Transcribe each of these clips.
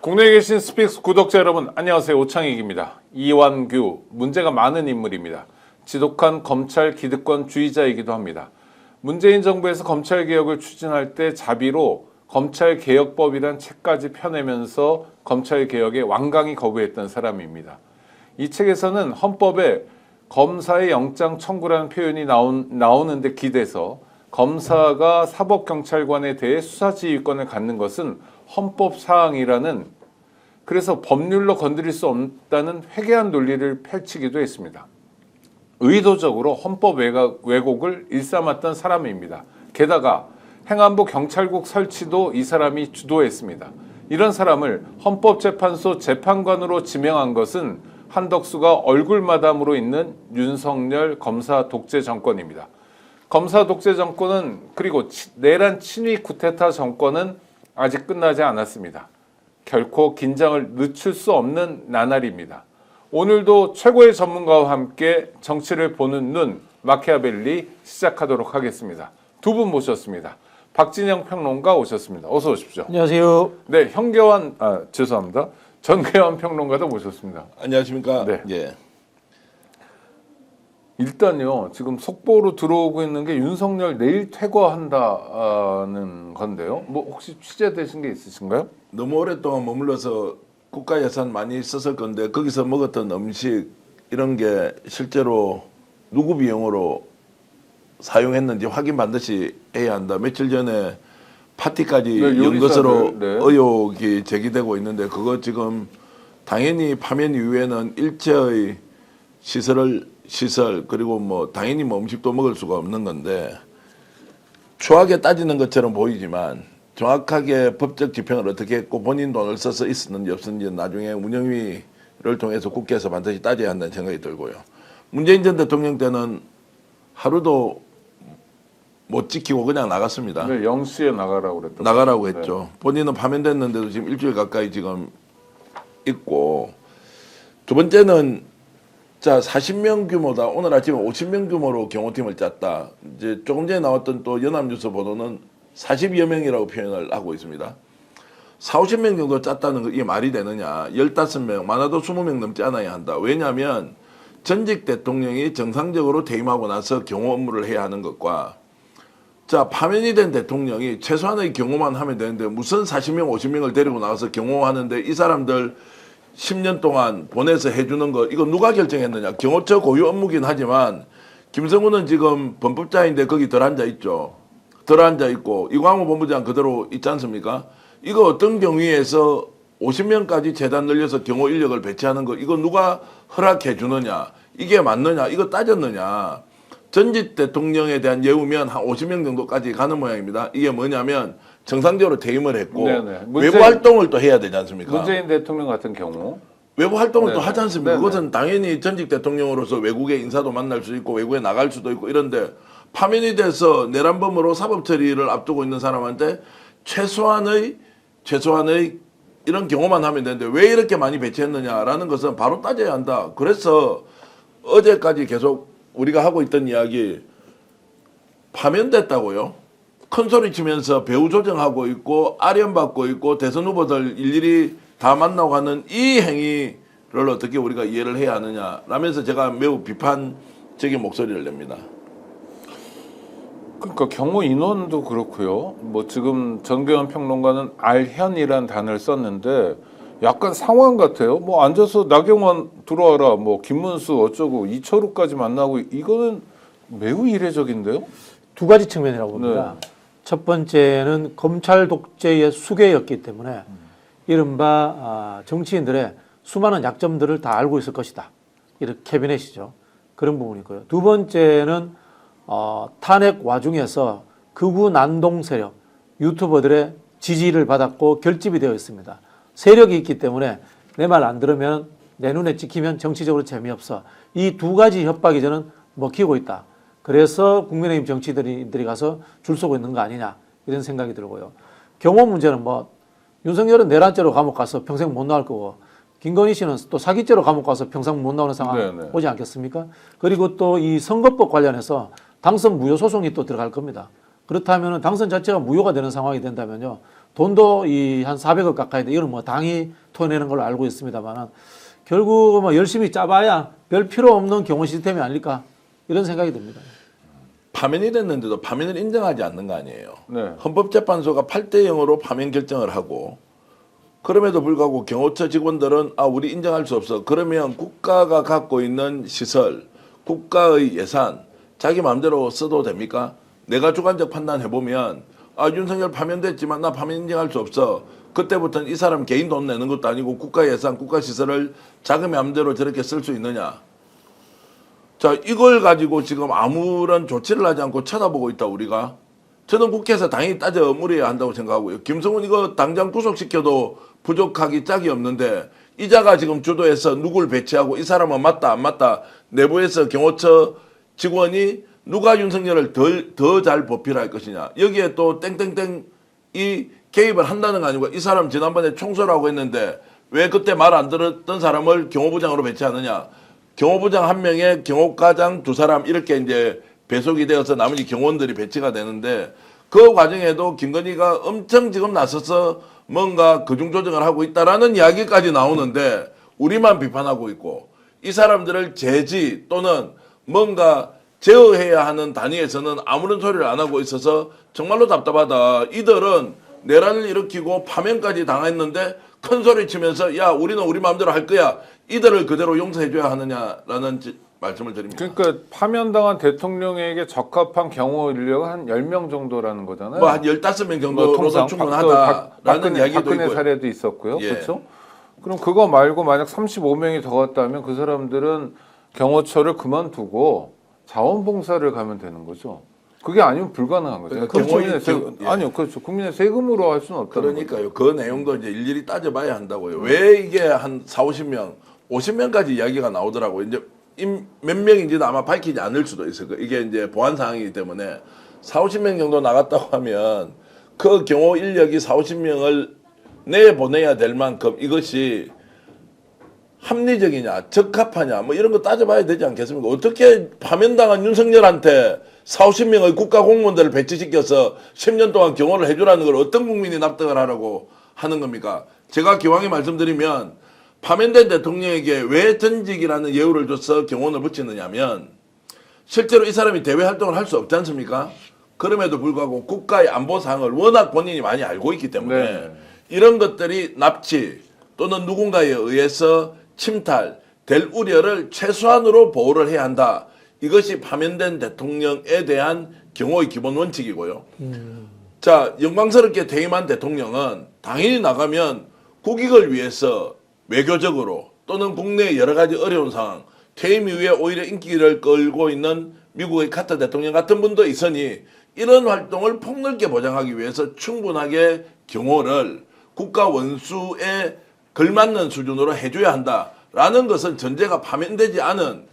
국내에 계신 스픽스 구독자 여러분 안녕하세요. 오창익입니다. 이완규 문제가 많은 인물입니다. 지독한 검찰 기득권주의자이기도 합니다. 문재인 정부에서 검찰개혁을 추진할 때 자비로 검찰개혁법이란 책까지 펴내면서 검찰개혁에 완강히 거부했던 사람입니다. 이 책에서는 헌법에 검사의 영장 청구라는 표현이 나오는데 기대서 검사가 사법경찰관에 대해 수사지휘권을 갖는 것은 헌법사항이라는, 그래서 법률로 건드릴 수 없다는 회개한 논리를 펼치기도 했습니다. 의도적으로 헌법 왜곡을 일삼았던 사람입니다. 게다가 행안부 경찰국 설치도 이 사람이 주도했습니다. 이런 사람을 헌법재판소 재판관으로 지명한 것은 한덕수가 얼굴마담으로 있는 윤석열 검사 독재 정권입니다. 검사 독재 정권은, 그리고 내란 친위 쿠데타 정권은 아직 끝나지 않았습니다. 결코 긴장을 늦출 수 없는 나날입니다. 오늘도 최고의 전문가와 함께 정치를 보는 눈 마키아벨리 시작하도록 하겠습니다. 두 분 모셨습니다. 박진영 평론가 오셨습니다. 어서 오십시오. 안녕하세요. 네, 죄송합니다. 전계환 평론가도 모셨습니다. 안녕하십니까. 네. 예. 일단요, 지금 속보로 들어오고 있는 게 윤석열 내일 퇴거한다는 건데요. 뭐 혹시 취재되신 게 있으신가요? 너무 오랫동안 머물러서 국가 예산 많이 썼을 건데 거기서 먹었던 음식 이런 게 실제로 누구 비용으로 사용했는지 확인 반드시 해야 한다. 며칠 전에 파티까지 연 것으로 의혹이 제기되고 있는데 그거 지금 당연히 파면 이후에는 일체의 시설 그리고 뭐 당연히 뭐 음식도 먹을 수가 없는 건데 추하게 따지는 것처럼 보이지만 정확하게 법적 집행을 어떻게 했고 본인 돈을 써서 있었는지 없었는지 나중에 운영위를 통해서 국회에서 반드시 따져야 한다는 생각이 들고요. 문재인 전 대통령 때는 하루도 못 지키고 그냥 나갔습니다. 네, 0시에 나가라고 했죠. 네. 본인은 파면됐는데도 지금 일주일 가까이 지금 있고, 두 번째는 자 40명 규모다. 오늘 아침에 50명 규모로 경호팀을 짰다. 이제 조금 전에 나왔던 또 연합뉴스 보도는 40여 명이라고 표현을 하고 있습니다. 40명 정도 짰다는 거 이게 말이 되느냐. 15명, 많아도 20명 넘지 않아야 한다. 왜냐하면 전직 대통령이 정상적으로 퇴임하고 나서 경호 업무를 해야 하는 것과 자 파면이 된 대통령이 최소한의 경호만 하면 되는데 무슨 40명, 50명을 데리고 나와서 경호하는데 이 사람들 10년 동안 보내서 해주는 거 이거 누가 결정했느냐. 경호처 고유 업무긴 하지만 김성훈은 지금 범법자인데 거기 덜 앉아 있죠. 덜 앉아 있고 이광호 본부장 그대로 있지 않습니까? 이거 어떤 경위에서 50명까지 재단 늘려서 경호 인력을 배치하는 거 이거 누가 허락해 주느냐. 이게 맞느냐. 이거 따졌느냐. 전직 대통령에 대한 예우면 한 50명 정도까지 가는 모양입니다. 이게 뭐냐면 정상적으로 퇴임을 했고 외부 활동을 또 해야 되지 않습니까? 문재인 대통령 같은 경우 외부 활동을 또 하지 않습니까? 그것은 당연히 전직 대통령으로서 외국의 인사도 만날 수 있고 외국에 나갈 수도 있고 이런데 파면이 돼서 내란범으로 사법 처리를 앞두고 있는 사람한테 최소한의 이런 경호만 하면 되는데 왜 이렇게 많이 배치했느냐라는 것은 바로 따져야 한다. 그래서 어제까지 계속 우리가 하고 있던 이야기 파면됐다고요. 큰 소리 치면서 배후 조정하고 있고 아련받고 있고 대선 후보들 일일이 다 만나고 하는 이 행위를 어떻게 우리가 이해를 해야 하느냐라면서 제가 매우 비판적인 목소리를 냅니다. 그러니까 경호 인원도 그렇고요. 뭐 지금 전계환 평론가는 알현이란 단어를 썼는데 약간 상황 같아요. 뭐 앉아서 나경원 들어와라, 뭐 김문수 어쩌고 이철우까지 만나고 이거는 매우 이례적인데요. 두 가지 측면이라고 봅니다. 네. 첫 번째는 검찰 독재의 수괴였기 때문에 이른바 정치인들의 수많은 약점들을 다 알고 있을 것이다. 이런 캐비넷이죠. 그런 부분이고요. 두 번째는 탄핵 와중에서 극우 난동 세력, 유튜버들의 지지를 받았고 결집이 되어 있습니다. 세력이 있기 때문에 내 말 안 들으면 내 눈에 찍히면 정치적으로 재미없어. 이 두 가지 협박이 저는 먹히고 있다. 그래서 국민의힘 정치인들이 가서 줄 서고 있는 거 아니냐 이런 생각이 들고요. 경호 문제는 뭐 윤석열은 내란죄로 감옥 가서 평생 못 나올 거고 김건희 씨는 또 사기죄로 감옥 가서 평생 못 나오는 상황 오지 않겠습니까? 그리고 또 이 선거법 관련해서 당선 무효 소송이 또 들어갈 겁니다. 그렇다면 당선 자체가 무효가 되는 상황이 된다면요. 돈도 이 한 400억 가까이 돼. 이건 뭐 당이 토해내는 걸로 알고 있습니다만 결국 뭐 열심히 짜봐야 별 필요 없는 경호 시스템이 아닐까 이런 생각이 듭니다. 파면이 됐는데도 파면을 인정하지 않는 거 아니에요. 네. 헌법재판소가 8대 0으로 파면 결정을 하고 그럼에도 불구하고 경호처 직원들은 우리 인정할 수 없어. 그러면 국가가 갖고 있는 시설, 국가의 예산 자기 마음대로 써도 됩니까? 내가 주관적 판단해보면 윤석열 파면됐지만 나 파면 인정할 수 없어. 그때부터는 이 사람 개인 돈 내는 것도 아니고 국가 예산, 국가 시설을 자기 마음대로 저렇게 쓸 수 있느냐. 자, 이걸 가지고 지금 아무런 조치를 하지 않고 쳐다보고 있다 우리가. 저는 국회에서 당연히 따져 물어야 한다고 생각하고요. 김성훈 이거 당장 구속시켜도 부족하기 짝이 없는데 이자가 지금 주도해서 누굴 배치하고 이 사람은 맞다 안 맞다 내부에서 경호처 직원이 누가 윤석열을 더 잘 보필할 것이냐. 여기에 또 땡땡땡 이 개입을 한다는 거 아니고 이 사람 지난번에 총수라고 했는데 왜 그때 말 안 들었던 사람을 경호부장으로 배치하느냐. 경호부장 한 명에 경호과장 두 사람 이렇게 이제 배속이 되어서 나머지 경호원들이 배치가 되는데 그 과정에도 김건희가 엄청 지금 나서서 뭔가 그중조정을 하고 있다라는 이야기까지 나오는데 우리만 비판하고 있고 이 사람들을 제지 또는 뭔가 제어해야 하는 단위에서는 아무런 소리를 안 하고 있어서 정말로 답답하다. 이들은 내란을 일으키고 파면까지 당했는데 큰 소리 치면서 야 우리는 우리 마음대로 할 거야. 이들을 그대로 용서해줘야 하느냐라는 말씀을 드립니다. 그러니까 파면당한 대통령에게 적합한 경호 인력은 한 10명 정도라는 거잖아요. 뭐 한 15명 정도로도 통상 충분하다라는 이야기도 박근혜 있고요. 사례도 있었고요. 예. 그렇죠? 그럼 그거 말고 만약 35명이 더 왔다면 그 사람들은 경호처를 그만두고 자원봉사를 가면 되는 거죠. 그게 아니면 불가능한 거죠. 그러니까 국민의 예. 아니요, 그렇죠. 국민의 세금으로 할 수는 없다는 거죠. 그러니까요. 그 내용도 이제 일일이 따져봐야 한다고요. 왜 이게 한 4, 50명, 50명까지 이야기가 나오더라고요. 이제 몇 명인지도 아마 밝히지 않을 수도 있어요. 이게 이제 보안 사항이기 때문에 4, 50명 정도 나갔다고 하면 그 경호 인력이 4, 50명을 내보내야 될 만큼 이것이 합리적이냐, 적합하냐, 뭐 이런 거 따져봐야 되지 않겠습니까? 어떻게 파면당한 윤석열한테 4, 50명의 국가 공무원들을 배치시켜서 10년 동안 경호를 해주라는 걸 어떤 국민이 납득을 하라고 하는 겁니까? 제가 기왕에 말씀드리면 파면된 대통령에게 왜 전직이라는 예우를 줘서 경호원을 붙이느냐면 실제로 이 사람이 대외 활동을 할 수 없지 않습니까? 그럼에도 불구하고 국가의 안보 사항을 워낙 본인이 많이 알고 있기 때문에 네. 이런 것들이 납치 또는 누군가에 의해서 침탈될 우려를 최소한으로 보호를 해야 한다. 이것이 파면된 대통령에 대한 경호의 기본 원칙이고요. 자, 영광스럽게 퇴임한 대통령은 당연히 나가면 국익을 위해서 외교적으로 또는 국내의 여러 가지 어려운 상황, 퇴임 이후에 오히려 인기를 끌고 있는 미국의 카터 대통령 같은 분도 있으니 이런 활동을 폭넓게 보장하기 위해서 충분하게 경호를 국가 원수에 걸맞는 수준으로 해줘야 한다라는 것은 전제가 파면되지 않은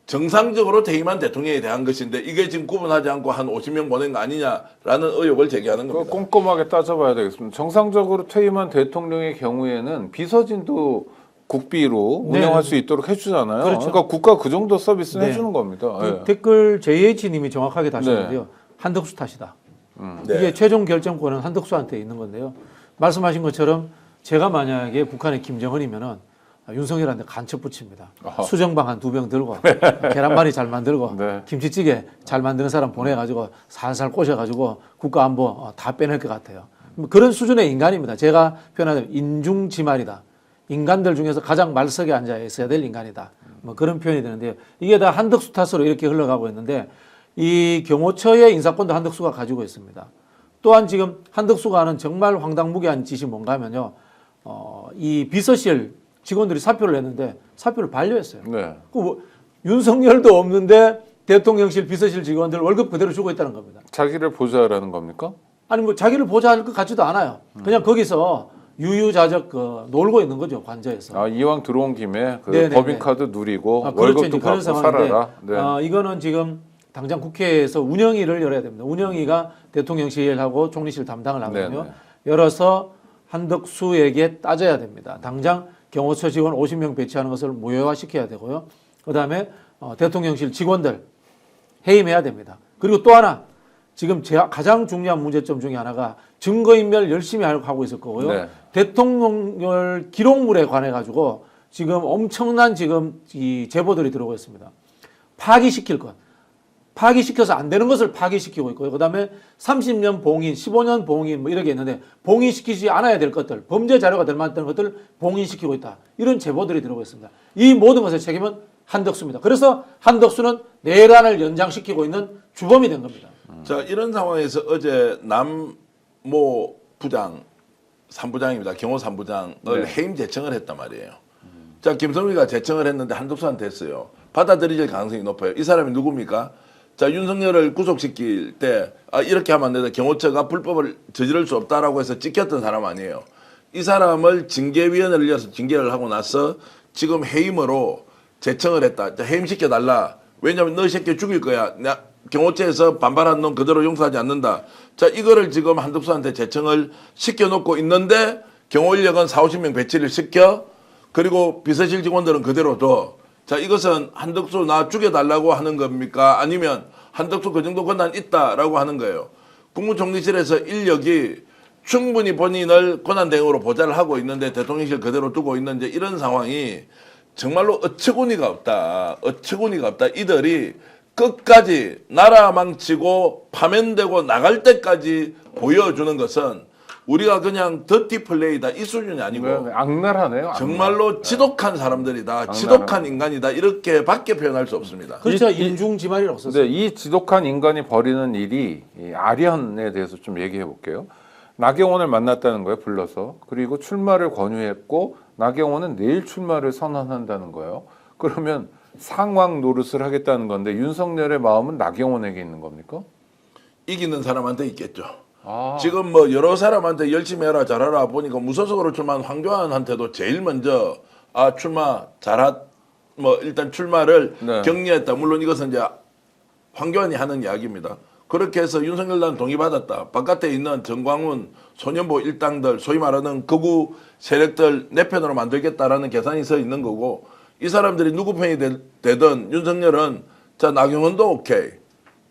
정상적으로 퇴임한 대통령에 대한 것인데 이게 지금 구분하지 않고 한 50명 보낸 거 아니냐라는 의혹을 제기하는 그거 겁니다. 꼼꼼하게 따져봐야 되겠습니다. 정상적으로 퇴임한 대통령의 경우에는 비서진도 국비로 네. 운영할 수 있도록 해주잖아요. 그렇죠. 그러니까 국가 그 정도 서비스는 네. 해주는 겁니다. 그 예. 댓글 JH님이 정확하게 다셨는데요. 한덕수 탓이다. 네. 이게 최종 결정권은 한덕수한테 있는 건데요. 말씀하신 것처럼 제가 만약에 북한의 김정은이면은 윤석열한테 간첩 붙입니다. 아하. 수정방 한 2병 들고 계란말이 잘 만들고 네. 김치찌개 잘 만드는 사람 보내가지고 살살 꼬셔가지고 국가안보 다 빼낼 것 같아요. 그런 수준의 인간입니다. 제가 표현하자면 인중지말이다. 인간들 중에서 가장 말석에 앉아 있어야 될 인간이다. 뭐 그런 표현이 되는데요. 이게 다 한덕수 탓으로 이렇게 흘러가고 있는데 이 경호처의 인사권도 한덕수가 가지고 있습니다. 또한 지금 한덕수가 하는 정말 황당무계한 짓이 뭔가 하면요. 이 비서실 직원들이 사표를 냈는데 사표를 반려했어요. 네. 윤석열도 없는데 대통령실 비서실 직원들 월급 그대로 주고 있다는 겁니다. 자기를 보좌라는 겁니까? 아니 뭐 자기를 보좌할 것 같지도 않아요. 그냥 거기서 유유자적 놀고 있는 거죠, 관저에서. 아, 이왕 들어온 김에 그 네네네. 법인카드 누리고 그렇죠. 월급도 이제 그런 받고 상황인데, 살아라. 네. 이거는 지금 당장 국회에서 운영위를 열어야 됩니다. 운영위가 대통령실하고 총리실 담당을 하거든요. 네네. 열어서 한덕수에게 따져야 됩니다. 당장 경호처 직원 50명 배치하는 것을 무효화시켜야 되고요. 그다음에 대통령실 직원들 해임해야 됩니다. 그리고 또 하나 지금 가장 중요한 문제점 중에 하나가 증거인멸 열심히 하고 있을 거고요. 네. 대통령을 기록물에 관해 가지고 지금 엄청난 지금 이 제보들이 들어오고 있습니다. 파기시킬 것. 파기시켜서 안 되는 것을 파기시키고 있고요. 그다음에 30년 봉인, 15년 봉인 뭐 이렇게 있는데 봉인시키지 않아야 될 것들, 범죄 자료가 될 만한 것들을 봉인시키고 있다. 이런 제보들이 들어오고 있습니다. 이 모든 것의 책임은 한덕수입니다. 그래서 한덕수는 내란을 연장시키고 있는 주범이 된 겁니다. 자, 이런 상황에서 어제 남모 부장, 3부장입니다. 경호 3부장을 네. 해임 제청을 했단 말이에요. 자, 김성위가 제청을 했는데 한덕수한테 했어요. 받아들일 가능성이 높아요. 이 사람이 누굽니까? 자, 윤석열을 구속시킬 때 이렇게 하면 안 된다. 경호처가 불법을 저지를 수 없다라고 해서 찍혔던 사람 아니에요. 이 사람을 징계위원회를 열어서 징계를 하고 나서 지금 해임으로 제청을 했다. 자, 해임시켜달라. 왜냐하면 너 이 새끼 죽일 거야. 경호처에서 반발한 놈 그대로 용서하지 않는다. 자, 이거를 지금 한덕수한테 제청을 시켜놓고 있는데 경호인력은 40~50명 배치를 시켜 그리고 비서실 직원들은 그대로 둬. 자, 이것은 한덕수 나 죽여달라고 하는 겁니까? 아니면 한덕수 그 정도 권한 있다라고 하는 거예요. 국무총리실에서 인력이 충분히 본인을 권한대행으로 보좌를 하고 있는데 대통령실 그대로 두고 있는데 이런 상황이 정말로 어처구니가 없다. 어처구니가 없다. 이들이 끝까지 나라 망치고 파면되고 나갈 때까지 보여주는 것은 우리가 그냥 더티 플레이다 이 수준이 아니고 네, 악랄하네요. 악랄. 정말로 지독한 사람들이다. 악랄한. 지독한 인간이다. 이렇게밖에 표현할 수 없습니다. 그렇죠. 인중지말이라고 썼어요. 근데 이 지독한 인간이 벌이는 일이 이 아련에 대해서 좀 얘기해 볼게요. 나경원을 만났다는 거예요, 불러서. 그리고 출마를 권유했고 나경원은 내일 출마를 선언한다는 거예요. 그러면 상황 노릇을 하겠다는 건데 윤석열의 마음은 나경원에게 있는 겁니까? 이기는 사람한테 있겠죠. 아. 지금 뭐 여러 사람한테 열심히 해라 잘하라 보니까 무소속으로 출마한 황교안한테도 제일 먼저 출마 잘하 뭐 일단 출마를 네. 격려했다. 물론 이것은 이제 황교안이 하는 이야기입니다. 그렇게 해서 윤석열단 동의받았다. 바깥에 있는 정광훈, 소년보 일당들 소위 말하는 극우 세력들 내 편으로 만들겠다라는 계산이 서 있는 거고 이 사람들이 누구 편이 되든 윤석열은 자 나경원도 오케이.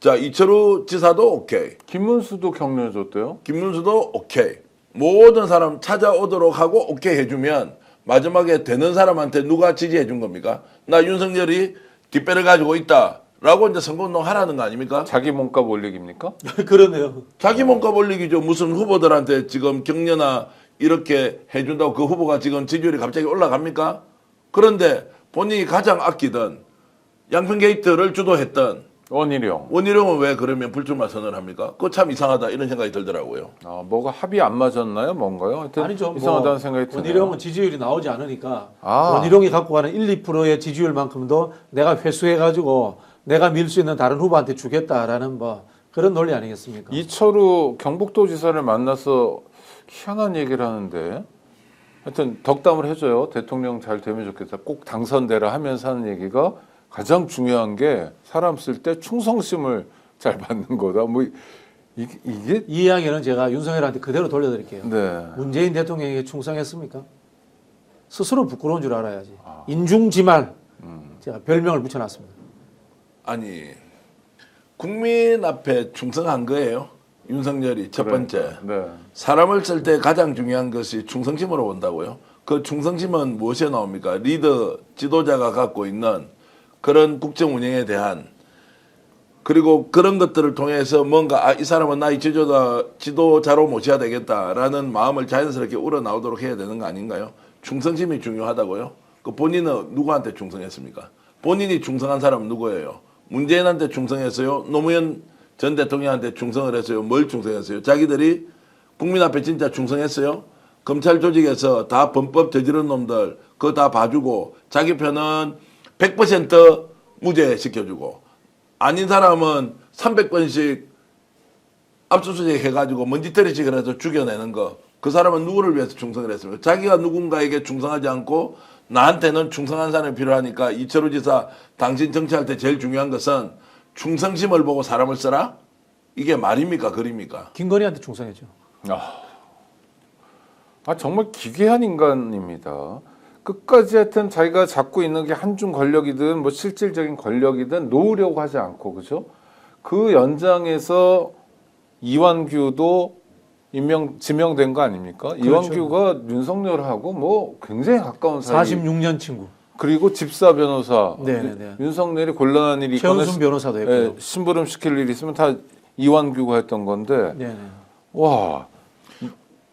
자 이철우 지사도 오케이. 김문수도 격려 줬대요. 김문수도 오케이. 모든 사람 찾아오도록 하고 오케이 해주면 마지막에 되는 사람한테 누가 지지해 준 겁니까? 나 윤석열이 뒷배를 가지고 있다라고 이제 선거운동 하라는 거 아닙니까? 자기 몸값 올리기입니까? 그러네요. 자기 몸값 올리기죠. 무슨 후보들한테 지금 격려나 이렇게 해준다고 그 후보가 지금 지지율이 갑자기 올라갑니까? 그런데 본인이 가장 아끼던 양평 게이트를 주도했던 원희룡. 원희룡은 왜 그러면 불출마 선언을 합니까? 그거 참 이상하다 이런 생각이 들더라고요. 뭐가 합이 안 맞았나요? 뭔가요? 하여튼 아니죠. 이상하다는 생각이 드네요. 원희룡은 지지율이 나오지 않으니까 아. 원희룡이 갖고 가는 1, 2%의 지지율만큼도 내가 회수해가지고 내가 밀 수 있는 다른 후보한테 주겠다라는 뭐 그런 논리 아니겠습니까? 이철우 경북도지사를 만나서 희한한 얘기를 하는데 하여튼 덕담을 해줘요. 대통령 잘 되면 좋겠다. 꼭 당선되라 하면서 하는 얘기가 가장 중요한 게 사람 쓸 때 충성심을 잘 받는 거다. 뭐 이게 이 이야기는 제가 윤석열한테 그대로 돌려드릴게요. 네. 문재인 대통령에게 충성했습니까? 스스로 부끄러운 줄 알아야지. 인중지말 제가 별명을 붙여놨습니다. 아니 국민 앞에 충성한 거예요. 윤석열이 첫 번째. 네. 사람을 쓸 때 가장 중요한 것이 충성심으로 본다고요. 그 충성심은 무엇에 나옵니까? 리더, 지도자가 갖고 있는 그런 국정 운영에 대한 그리고 그런 것들을 통해서 뭔가 이 사람은 나의 지도자로 모셔야 되겠다라는 마음을 자연스럽게 우러나오도록 해야 되는 거 아닌가요? 충성심이 중요하다고요? 그 본인은 누구한테 충성했습니까? 본인이 충성한 사람은 누구예요? 문재인한테 충성했어요? 노무현 전 대통령한테 충성을 했어요? 뭘 충성했어요? 자기들이 국민 앞에 진짜 충성했어요? 검찰 조직에서 다 범법 저지른 놈들 그거 다 봐주고 자기 편은 100% 무죄 시켜주고 아닌 사람은 300번씩 압수수색 해가지고 먼지털이식을 해서 죽여내는 거 그 사람은 누구를 위해서 충성을 했습니까? 자기가 누군가에게 충성하지 않고 나한테는 충성한 사람이 필요하니까 이철우 지사 당신 정치할 때 제일 중요한 것은 충성심을 보고 사람을 써라? 이게 말입니까? 글입니까? 김건희한테 충성했죠. 정말 기괴한 인간입니다. 끝까지 하여튼 자기가 잡고 있는 게 한중 권력이든 뭐 실질적인 권력이든 놓으려고 하지 않고 그죠? 그 연장에서 이완규도 지명된 거 아닙니까? 그렇죠. 이완규가 윤석열하고 뭐 굉장히 가까운 사이. 46년 친구. 그리고 집사 변호사. 네네네. 윤석열이 곤란한 일이 있거나 최은순 변호사도 했고요. 심부름 시킬 일이 있으면 다 이완규가 했던 건데. 네네. 와.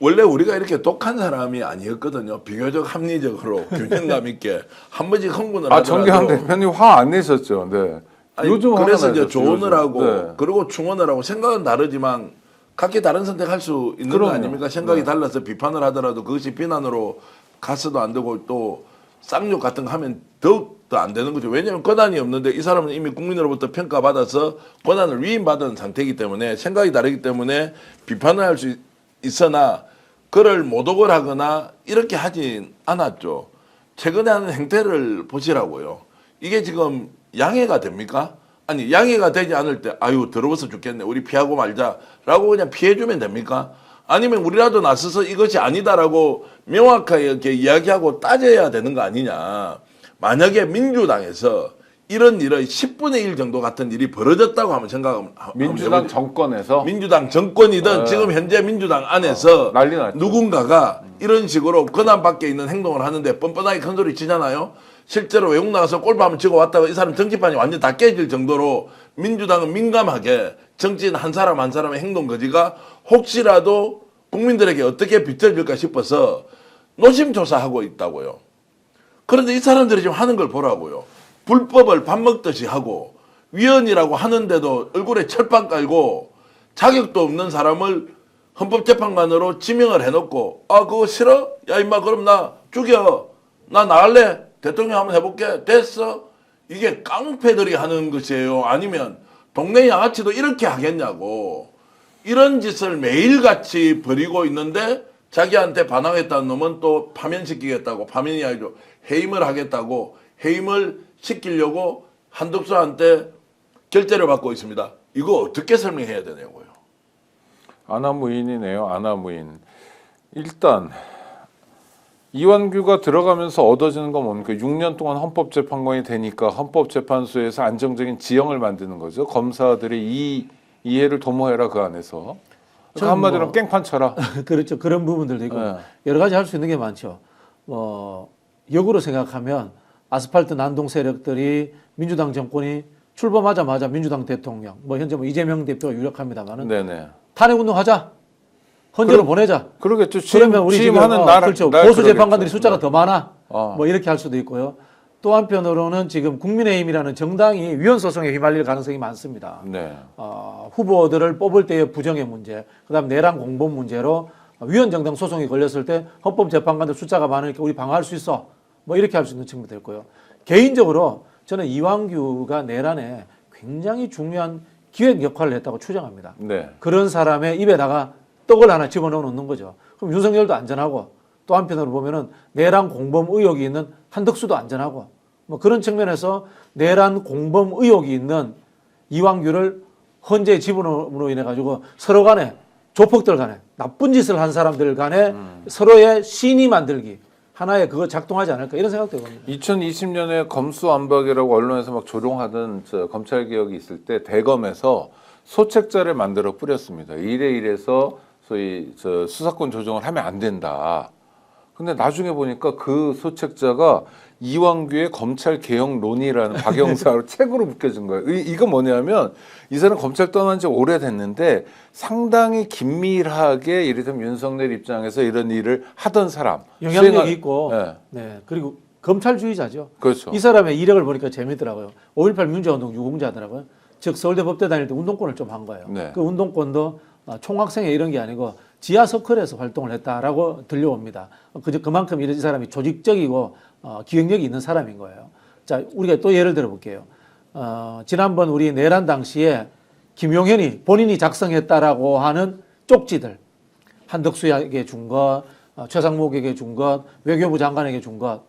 원래 우리가 이렇게 독한 사람이 아니었거든요. 비교적 합리적으로 균형감 있게 한 번씩 흥분을 하더라도. 정계환 대표님 화 안 내셨죠. 네. 아니, 요즘 그래서 화가 이제 나죠, 조언을 요즘. 하고 네. 그리고 충원을 하고 생각은 다르지만 각기 다른 선택할 수 있는 그럼요. 거 아닙니까? 생각이 네. 달라서 비판을 하더라도 그것이 비난으로 가서도 안 되고 또 쌍욕 같은 거 하면 더욱더 안 되는 거죠. 왜냐하면 권한이 없는데 이 사람은 이미 국민으로부터 평가받아서 권한을 위임받은 상태이기 때문에 생각이 다르기 때문에 비판을 할 수 있으나 그를 모독을 하거나 이렇게 하진 않았죠. 최근에 하는 행태를 보시라고요. 이게 지금 양해가 됩니까? 아니 양해가 되지 않을 때 아유 더러워서 죽겠네 우리 피하고 말자라고 그냥 피해주면 됩니까? 아니면 우리라도 나서서 이것이 아니다라고 명확하게 이렇게 이야기하고 따져야 되는 거 아니냐. 만약에 민주당에서 이런 일의 10분의 1 정도 같은 일이 벌어졌다고 하면 생각하면 민주당 정권에서 민주당 정권이든 네. 지금 현재 민주당 안에서 난리 났죠. 누군가가 이런 식으로 권한 밖에 있는 행동을 하는데 뻔뻔하게 큰 소리 치잖아요. 실제로 외국 나가서 골프 한번 치고 왔다가 이 사람 정치판이 완전 다 깨질 정도로 민주당은 민감하게 정치인 한 사람 한 사람의 행동 거지가 혹시라도 국민들에게 어떻게 비춰질까 싶어서 노심초사하고 있다고요. 그런데 이 사람들이 지금 하는 걸 보라고요. 불법을 밥 먹듯이 하고 위원이라고 하는데도 얼굴에 철판 깔고 자격도 없는 사람을 헌법재판관으로 지명을 해놓고 아 그거 싫어? 야 임마 그럼 나 죽여. 나 나갈래? 대통령 한번 해볼게. 됐어? 이게 깡패들이 하는 것이에요. 아니면 동네 양아치도 이렇게 하겠냐고. 이런 짓을 매일같이 벌이고 있는데 자기한테 반항했다는 놈은 또 파면시키겠다고 파면이 아니죠. 해임을 하겠다고 해임을 시키려고 한덕수한테 결재를 받고 있습니다. 이거 어떻게 설명해야 되냐고요. 아나무인이네요. 아나무인. 일단 이완규가 들어가면서 얻어지는 건 뭡니까? 6년 동안 헌법재판관이 되니까 헌법재판소에서 안정적인 지형을 만드는 거죠. 검사들의 이 이해를 도모해라 그 안에서. 그러니까 한마디로 뭐- 깽판 쳐라. 그렇죠. 그런 부분들도 있고 네. 여러 가지 할 수 있는 게 많죠. 역으로 생각하면 아스팔트 난동 세력들이 민주당 정권이 출범하자마자 민주당 대통령, 뭐 현재 뭐 이재명 대표가 유력합니다만은 네네. 탄핵 운동하자, 헌재로 보내자. 그러겠죠. 그러면 우리 지금 취임하는 날 그렇죠. 날 보수 재판관들이 그러겠죠. 숫자가 네. 더 많아. 어. 뭐 이렇게 할 수도 있고요. 또 한편으로는 지금 국민의힘이라는 정당이 위헌 소송에 휘말릴 가능성이 많습니다. 네. 후보들을 뽑을 때의 부정의 문제, 그다음 내란 공범 문제로 위헌 정당 소송이 걸렸을 때 헌법재판관들 숫자가 많으니까 우리 방어할 수 있어. 뭐 이렇게 할 수 있는 측면도 있고요. 개인적으로 저는 이완규가 내란에 굉장히 중요한 기획 역할을 했다고 추정합니다. 네. 그런 사람의 입에다가 떡을 하나 집어넣어 놓는 거죠. 그럼 윤석열도 안전하고 또 한편으로 보면은 내란 공범 의혹이 있는 한덕수도 안전하고 뭐 그런 측면에서 내란 공범 의혹이 있는 이완규를 헌재에 집어넣음으로 인해 가지고 서로 간에 조폭들 간에 나쁜 짓을 한 사람들 간에 서로의 신의 만들기 하나의 그거 작동하지 않을까 이런 생각도 해봅니다. 2020년에 검수완박이라고 언론에서 막 조롱하던 검찰 개혁이 있을 때 대검에서 소책자를 만들어 뿌렸습니다. 이래서 소위 수사권 조정을 하면 안 된다. 근데 나중에 보니까 그 소책자가 이완규의 검찰 개혁론이라는 박영사로 책으로 묶여진 거예요. 이거 뭐냐면 이 사람 검찰 떠난 지 오래됐는데 상당히 긴밀하게 이를테면 윤석열 입장에서 이런 일을 하던 사람. 영향력이 있고 네. 네. 그리고 검찰주의자죠. 그렇죠. 이 사람의 이력을 보니까 재밌더라고요. 5.18 민주화운동 유공자더라고요. 즉 서울대 법대 다닐 때 운동권을 좀 한 거예요. 네. 그 운동권도 총학생회 이런 게 아니고 지하 서클에서 활동을 했다라고 들려옵니다. 그만큼 이 사람이 조직적이고 기획력이 있는 사람인 거예요. 자, 우리가 또 예를 들어 볼게요. 지난번 우리 내란 당시에 김용현이 본인이 작성했다라고 하는 쪽지들, 한덕수에게 준 것, 최상목에게 준 것, 외교부 장관에게 준 것,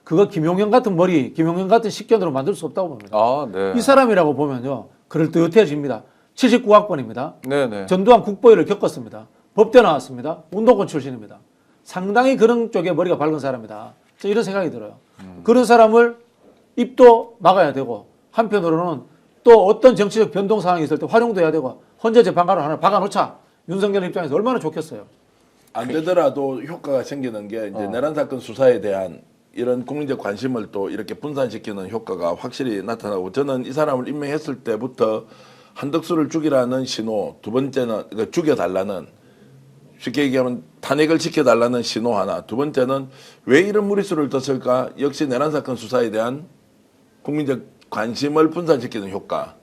그거 김용현 같은 머리, 김용현 같은 식견으로 만들 수 없다고 봅니다. 아, 네. 이 사람이라고 보면요, 그럴듯해집니다. 79학번입니다. 네네. 전두환 국보위를 겪었습니다. 법대 나왔습니다. 운동권 출신입니다. 상당히 그런 쪽에 머리가 밝은 사람이다. 이런 생각이 들어요. 그런 사람을 입도 막아야 되고 한편으로는 또 어떤 정치적 변동 상황이 있을 때 활용도 해야 되고 헌재 재판관을 하나 박아놓자. 윤석열 입장에서 얼마나 좋겠어요. 안 되더라도 효과가 생기는 게 이제 내란 사건 수사에 대한 이런 국민적 관심을 또 이렇게 분산시키는 효과가 확실히 나타나고, 저는 이 사람을 임명했을 때부터 한덕수를 죽이라는 신호, 두 번째는 그러니까 죽여달라는, 쉽게 얘기하면 탄핵을 시켜달라는 신호 하나, 두 번째는 왜 이런 무리수를 뒀을까, 역시 내란 사건 수사에 대한 국민적 관심을 분산시키는 효과.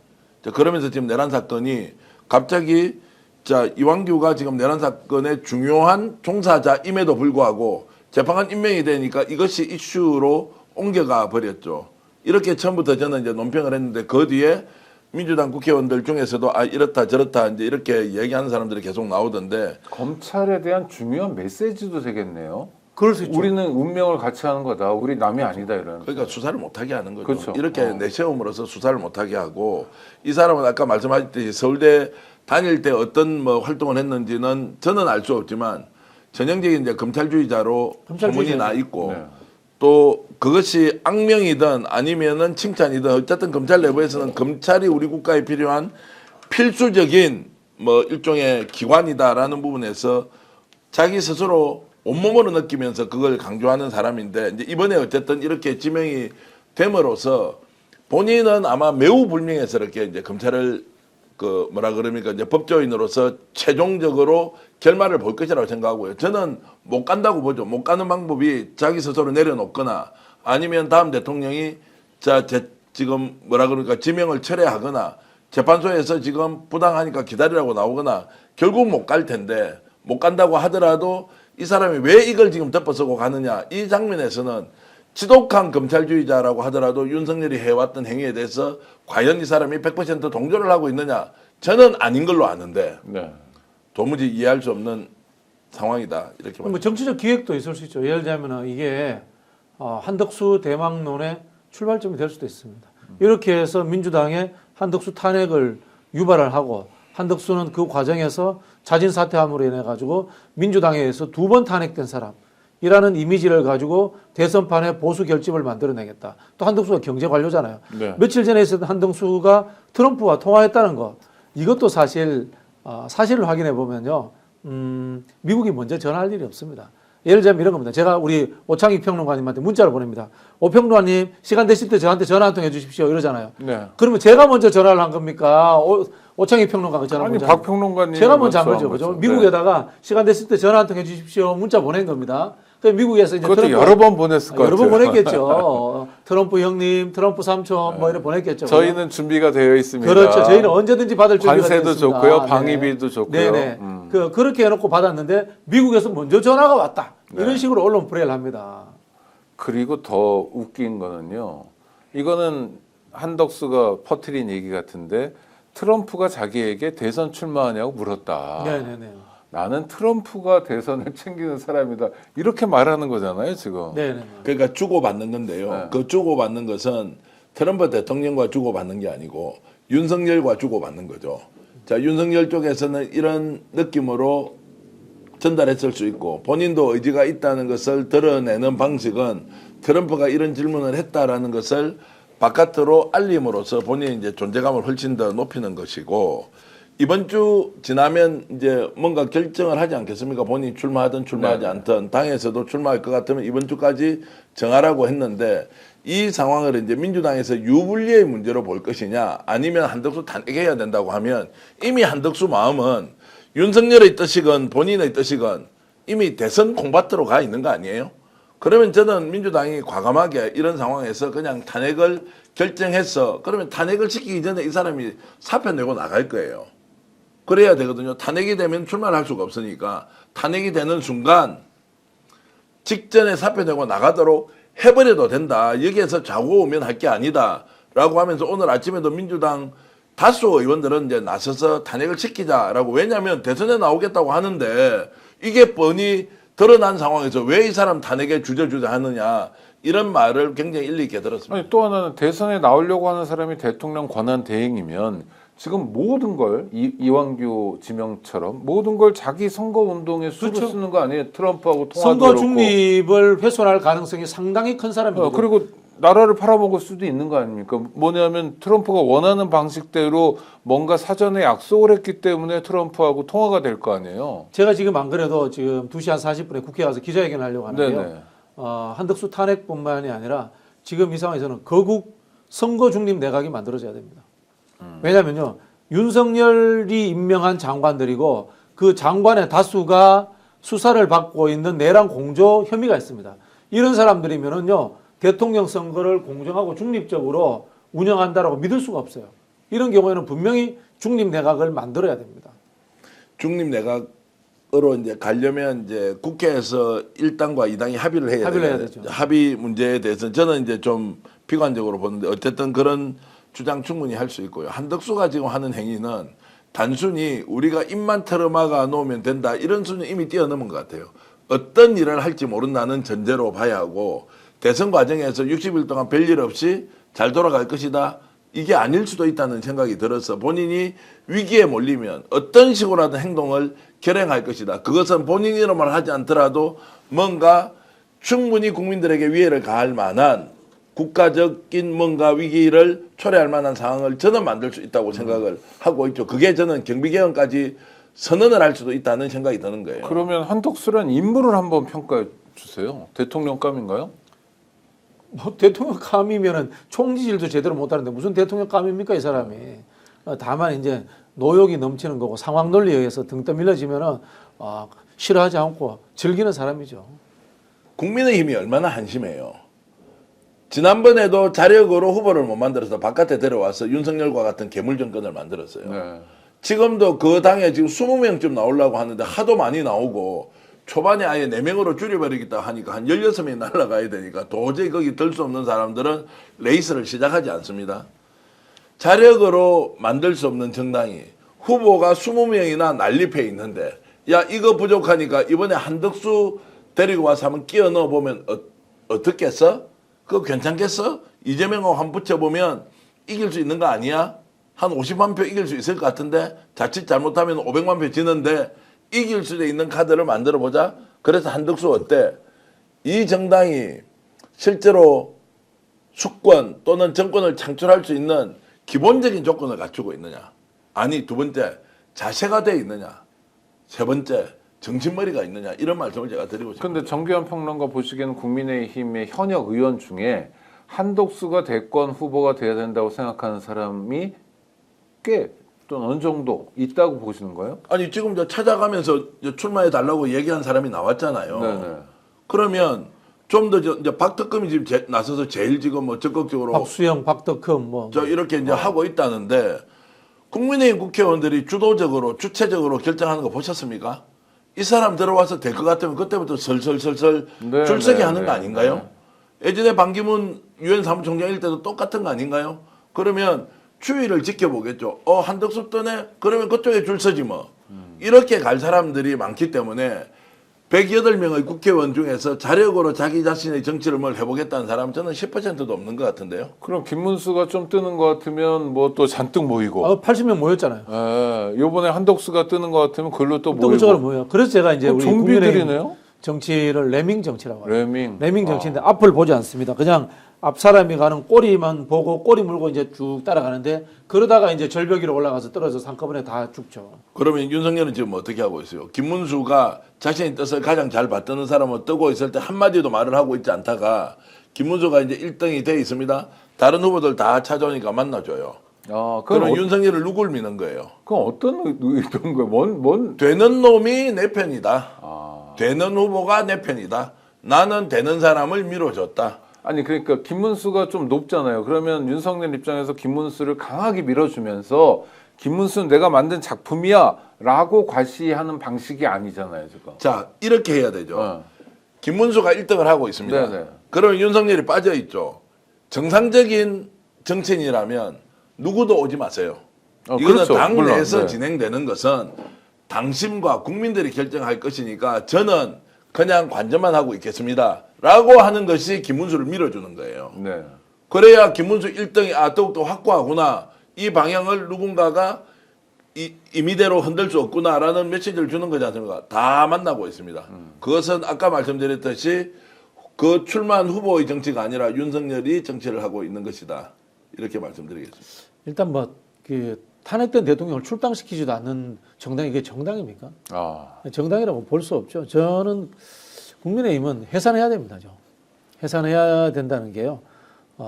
자, 그러면서 지금 내란 사건이 갑자기, 자, 이완규가 지금 내란 사건의 중요한 종사자임에도 불구하고 재판관 임명이 되니까 이것이 이슈로 옮겨가 버렸죠. 이렇게 처음부터 저는 이제 논평을 했는데, 그 뒤에 민주당 국회의원들 중에서도 아, 이렇다 저렇다 이제 이렇게 얘기하는 사람들이 계속 나오던데, 검찰에 대한 중요한 메시지도 되겠네요. 그럴 수 있죠. 우리는 운명을 같이 하는 거다. 우리 남이 아니다 이런. 그러니까 수사를 못하게 하는 거죠. 그렇죠. 이렇게 내세움으로써 수사를 못하게 하고, 이 사람은 아까 말씀하셨듯이 서울대 다닐 때 어떤 뭐 활동을 했는지는 저는 알 수 없지만 전형적인 이제 검찰주의자로 소문이 나 있고, 네. 또 그것이 악명이든 아니면은 칭찬이든 어쨌든 검찰 내부에서는 검찰이 우리 국가에 필요한 필수적인 뭐 일종의 기관이다라는 부분에서 자기 스스로 온몸으로 느끼면서 그걸 강조하는 사람인데, 이제 이번에 어쨌든 이렇게 지명이 됨으로써 본인은 아마 매우 불명예스럽게 이제 검찰을 그 뭐라 그럽니까 이제 법조인으로서 최종적으로 결말을 볼 것이라고 생각하고요. 저는 못 간다고 보죠. 못 가는 방법이 자기 스스로 내려놓거나, 아니면 다음 대통령이 지금 뭐라 그러니까 지명을 철회하거나, 재판소에서 지금 부당하니까 기다리라고 나오거나, 결국 못 갈 텐데, 못 간다고 하더라도 이 사람이 왜 이걸 지금 덮어쓰고 가느냐, 이 장면에서는 지독한 검찰주의자라고 하더라도 윤석열이 해왔던 행위에 대해서 과연 이 사람이 100% 동조를 하고 있느냐, 저는 아닌 걸로 아는데 네. 도무지 이해할 수 없는 상황이다, 이렇게 뭐 정치적 기획도 있을 수 있죠. 예를 들자면 이게 한덕수 대망론의 출발점이 될 수도 있습니다. 이렇게 해서 민주당의 한덕수 탄핵을 유발을 하고, 한덕수는 그 과정에서 자진 사퇴함으로 인해 가지고 민주당에 의해서 2번 탄핵된 사람이라는 이미지를 가지고 대선판에 보수 결집을 만들어내겠다. 또 한덕수가 경제 관료잖아요. 네. 며칠 전에 있었던 한덕수가 트럼프와 통화했다는 거, 이것도 사실 사실을 확인해 보면요, 미국이 먼저 전화할 일이 없습니다. 예를 들자면 이런 겁니다. 제가 우리 오창익 평론가님한테 문자를 보냅니다. 오 평론가님, 시간 되실 때 저한테 전화 한 통 해주십시오, 이러잖아요. 네. 그러면 제가 먼저 전화를 한 겁니까? 오창익 평론가가 전화 아니 먼저 박 평론가님 제가 먼저 한 거죠. 그죠? 미국에다가 시간 됐을 때 전화 한 통 해주십시오, 문자 보낸 겁니다. 그 미국에서 이제 그것도 여러 번 보냈을 것 여러 같아요. 번 보냈겠죠. 트럼프 형님, 트럼프 삼촌 뭐 이렇게 보냈겠죠. 저희는 준비가 되어 있습니다. 그렇죠. 저희는 언제든지 받을 준비가 되어 관세도 있습니다. 좋고요, 네. 방위비도 좋고요. 네네. 그렇게 해놓고 받았는데 미국에서 먼저 전화가 왔다. 이런 식으로 언론 플레이를 합니다. 그리고 더 웃긴 거는요. 이거는 한덕수가 퍼뜨린 얘기 같은데, 트럼프가 자기에게 대선 출마하냐고 물었다. 네네네. 나는 트럼프가 대선을 챙기는 사람이다. 이렇게 말하는 거잖아요, 지금. 네네. 그러니까 주고받는 건데요. 네. 그 주고받는 것은 트럼프 대통령과 주고받는 게 아니고 윤석열과 주고받는 거죠. 자, 윤석열 쪽에서는 이런 느낌으로 전달했을 수 있고, 본인도 의지가 있다는 것을 드러내는 방식은 트럼프가 이런 질문을 했다라는 것을 바깥으로 알림으로써 본인의 이제 존재감을 훨씬 더 높이는 것이고, 이번 주 지나면 이제 뭔가 결정을 하지 않겠습니까? 본인이 출마하든 출마하지 않든 당에서도 출마할 것 같으면 이번 주까지 정하라고 했는데, 이 상황을 이제 민주당에서 유불리의 문제로 볼 것이냐, 아니면 한덕수 탄핵해야 된다고 하면, 이미 한덕수 마음은 윤석열의 뜻이건 본인의 뜻이건 이미 대선 공밭으로 가 있는 거 아니에요? 그러면 저는 민주당이 과감하게 이런 상황에서 그냥 탄핵을 결정해서, 그러면 탄핵을 시키기 전에 이 사람이 사표 내고 나갈 거예요. 그래야 되거든요. 탄핵이 되면 출마를 할 수가 없으니까 탄핵이 되는 순간 직전에 사표 내고 나가도록 해버려도 된다. 여기에서 자고 오면 할 게 아니다. 라고 하면서 오늘 아침에도 민주당 다수 의원들은 이제 나서서 탄핵을 시키자라고, 왜냐하면 대선에 나오겠다고 하는데 이게 뻔히 드러난 상황에서 왜 이 사람 탄핵에 주저주저 하느냐, 이런 말을 굉장히 일리 있게 들었습니다. 아니, 또 하나는 대선에 나오려고 하는 사람이 대통령 권한 대행이면 지금 모든 걸 이완규 지명처럼 모든 걸 자기 선거 운동에 수로 그렇죠. 쓰는 거 아니에요? 트럼프하고 통화도 선거 그렇고. 중립을 훼손할 가능성이 상당히 큰 사람이거든요. 그리고 나라를 팔아먹을 수도 있는 거 아닙니까? 뭐냐면 트럼프가 원하는 방식대로 뭔가 사전에 약속을 했기 때문에 트럼프하고 통화가 될 거 아니에요. 제가 지금 안 그래도 지금 2시 한 40분에 국회에 와서 기자회견 하려고 하는데요. 네네. 한덕수 탄핵뿐만이 아니라 지금 이 상황에서는 거국 선거 중립 내각이 만들어져야 됩니다. 왜냐면요. 윤석열이 임명한 장관들이고 그 장관의 다수가 수사를 받고 있는 내란 공조 혐의가 있습니다. 이런 사람들이면은요. 대통령 선거를 공정하고 중립적으로 운영한다라고 믿을 수가 없어요. 이런 경우에는 분명히 중립 내각을 만들어야 됩니다. 중립 내각으로 이제 가려면 이제 국회에서 1당과 2당이 합의를 해야 되죠. 합의 문제에 대해서 저는 이제 좀 비관적으로 보는데 어쨌든 그런 주장 충분히 할 수 있고요. 한덕수가 지금 하는 행위는 단순히 우리가 입만 털어막아 놓으면 된다 이런 수준 이미 뛰어넘은 것 같아요. 어떤 일을 할지 모른다는 전제로 봐야 하고 대선 과정에서 60일 동안 별일 없이 잘 돌아갈 것이다. 이게 아닐 수도 있다는 생각이 들어서 본인이 위기에 몰리면 어떤 식으로라든 행동을 결행할 것이다. 그것은 본인이로만 하지 않더라도 뭔가 충분히 국민들에게 위해를 가할 만한 국가적인 뭔가 위기를 초래할 만한 상황을 저는 만들 수 있다고 생각을 하고 있죠. 그게 저는 경비개헌까지 선언을 할 수도 있다는 생각이 드는 거예요. 그러면 한덕수란 인물을 한번 평가해 주세요. 대통령감인가요? 뭐 대통령감이면은 총지질도 제대로 못하는데 무슨 대통령감입니까 이 사람이. 다만 이제 노욕이 넘치는 거고 상황 논리에 의해서 등 떠밀려지면은 싫어하지 않고 즐기는 사람이죠. 국민의힘이 얼마나 한심해요. 지난번에도 자력으로 후보를 못 만들어서 바깥에 데려와서 윤석열과 같은 괴물 정권을 만들었어요. 네. 지금도 그 당에 지금 20명쯤 나오려고 하는데 하도 많이 나오고 초반에 아예 4명으로 줄여버리겠다 하니까 한 16명이 날아가야 되니까 도저히 거기 들 수 없는 사람들은 레이스를 시작하지 않습니다. 자력으로 만들 수 없는 정당이 후보가 20명이나 난립해 있는데 야 이거 부족하니까 이번에 한덕수 데리고 와서 한번 끼워 넣어보면 어떻겠어? 그거 괜찮겠어? 이재명하고 한번 붙여보면 이길 수 있는 거 아니야? 한 50만 표 이길 수 있을 것 같은데 자칫 잘못하면 500만 표 지는데 이길 수도 있는 카드를 만들어 보자. 그래서 한덕수 어때? 이 정당이 실제로 수권 또는 정권을 창출할 수 있는 기본적인 조건을 갖추고 있느냐? 아니 두 번째 자세가 돼 있느냐? 세 번째 정신머리가 있느냐? 이런 말씀을 제가 드리고 싶습니다. 그런데 정기현 평론가 보시기에는 국민의힘의 현역 의원 중에 한덕수가 대권 후보가 돼야 된다고 생각하는 사람이 꽤 또 어느 정도 있다고 보시는 거예요? 아니 지금 저 찾아가면서 출마해 달라고 얘기한 사람이 나왔잖아요. 네네. 그러면 좀 더 이제 박덕금이 지금 나서서 제일 지금 뭐 적극적으로 박수영, 박덕흠 뭐. 저 이렇게 이제 하고 있다는데 국민의힘 국회의원들이 주도적으로 주체적으로 결정하는 거 보셨습니까? 이 사람 들어와서 될 것 같으면 그때부터 설설설설 네, 줄서기 네, 하는 네, 거 아닌가요? 예전에 반기문 유엔 사무총장일 때도 똑같은 거 아닌가요? 그러면 추이를 지켜보겠죠. 한덕수 떠네? 그러면 그쪽에 줄 서지 뭐. 이렇게 갈 사람들이 많기 때문에 108명의 국회의원 중에서 자력으로 자기 자신의 정치를 뭘 해보겠다는 사람 저는 10%도 없는 것 같은데요. 그럼 김문수가 좀 뜨는 것 같으면 뭐 또 잔뜩 모이고. 80명 모였잖아요. 요번에 한덕수가 뜨는 것 같으면 글로 또 모이고. 이쪽으로 모여. 그래서 제가 이제 우리 좀비들이네요. 국민의힘 정치를 레밍 정치라고 해요. 레밍. 정치인데 앞을 보지 않습니다. 그냥 앞 사람이 가는 꼬리만 보고 꼬리 물고 이제 쭉 따라가는데 그러다가 이제 절벽 위로 올라가서 떨어져서 한꺼번에 다 죽죠. 그러면 윤석열은 지금 어떻게 하고 있어요? 김문수가 자신의 뜻을 가장 잘 받드는 사람을 뜨고 있을 때 한마디도 말을 하고 있지 않다가 김문수가 이제 1등이 돼 있습니다. 다른 후보들 다 찾아오니까 만나줘요. 그럼 윤석열을 누굴 미는 거예요? 그럼 어떤 의도인 거예요? 뭔? 되는 놈이 내 편이다. 되는 후보가 내 편이다. 나는 되는 사람을 밀어줬다. 아니 그러니까 김문수가 좀 높잖아요. 그러면 윤석열 입장에서 김문수를 강하게 밀어주면서 김문수는 내가 만든 작품이야라고 과시하는 방식이 아니잖아요, 지금. 자 이렇게 해야 되죠. 김문수가 1등을 하고 있습니다. 네네. 그러면 윤석열이 빠져 있죠. 정상적인 정치인이라면 누구도 오지 마세요. 이거는 그렇죠. 당 물론, 내에서 네. 진행되는 것은 당심과 국민들이 결정할 것이니까 저는 그냥 관전만 하고 있겠습니다. 라고 하는 것이 김문수를 밀어주는 거예요. 네. 그래야 김문수 1등이 더욱더 확고하구나. 이 방향을 누군가가 임의대로 흔들 수 없구나라는 메시지를 주는 거지 않습니까? 다 만나고 있습니다. 그것은 아까 말씀드렸듯이 그 출마한 후보의 정치가 아니라 윤석열이 정치를 하고 있는 것이다. 이렇게 말씀드리겠습니다. 일단 뭐 그 탄핵된 대통령을 출당시키지도 않는 정당이 이게 정당입니까? 아, 정당이라고 볼 수 없죠. 저는 국민의힘은 해산해야 됩니다. 해산해야 된다는 게요.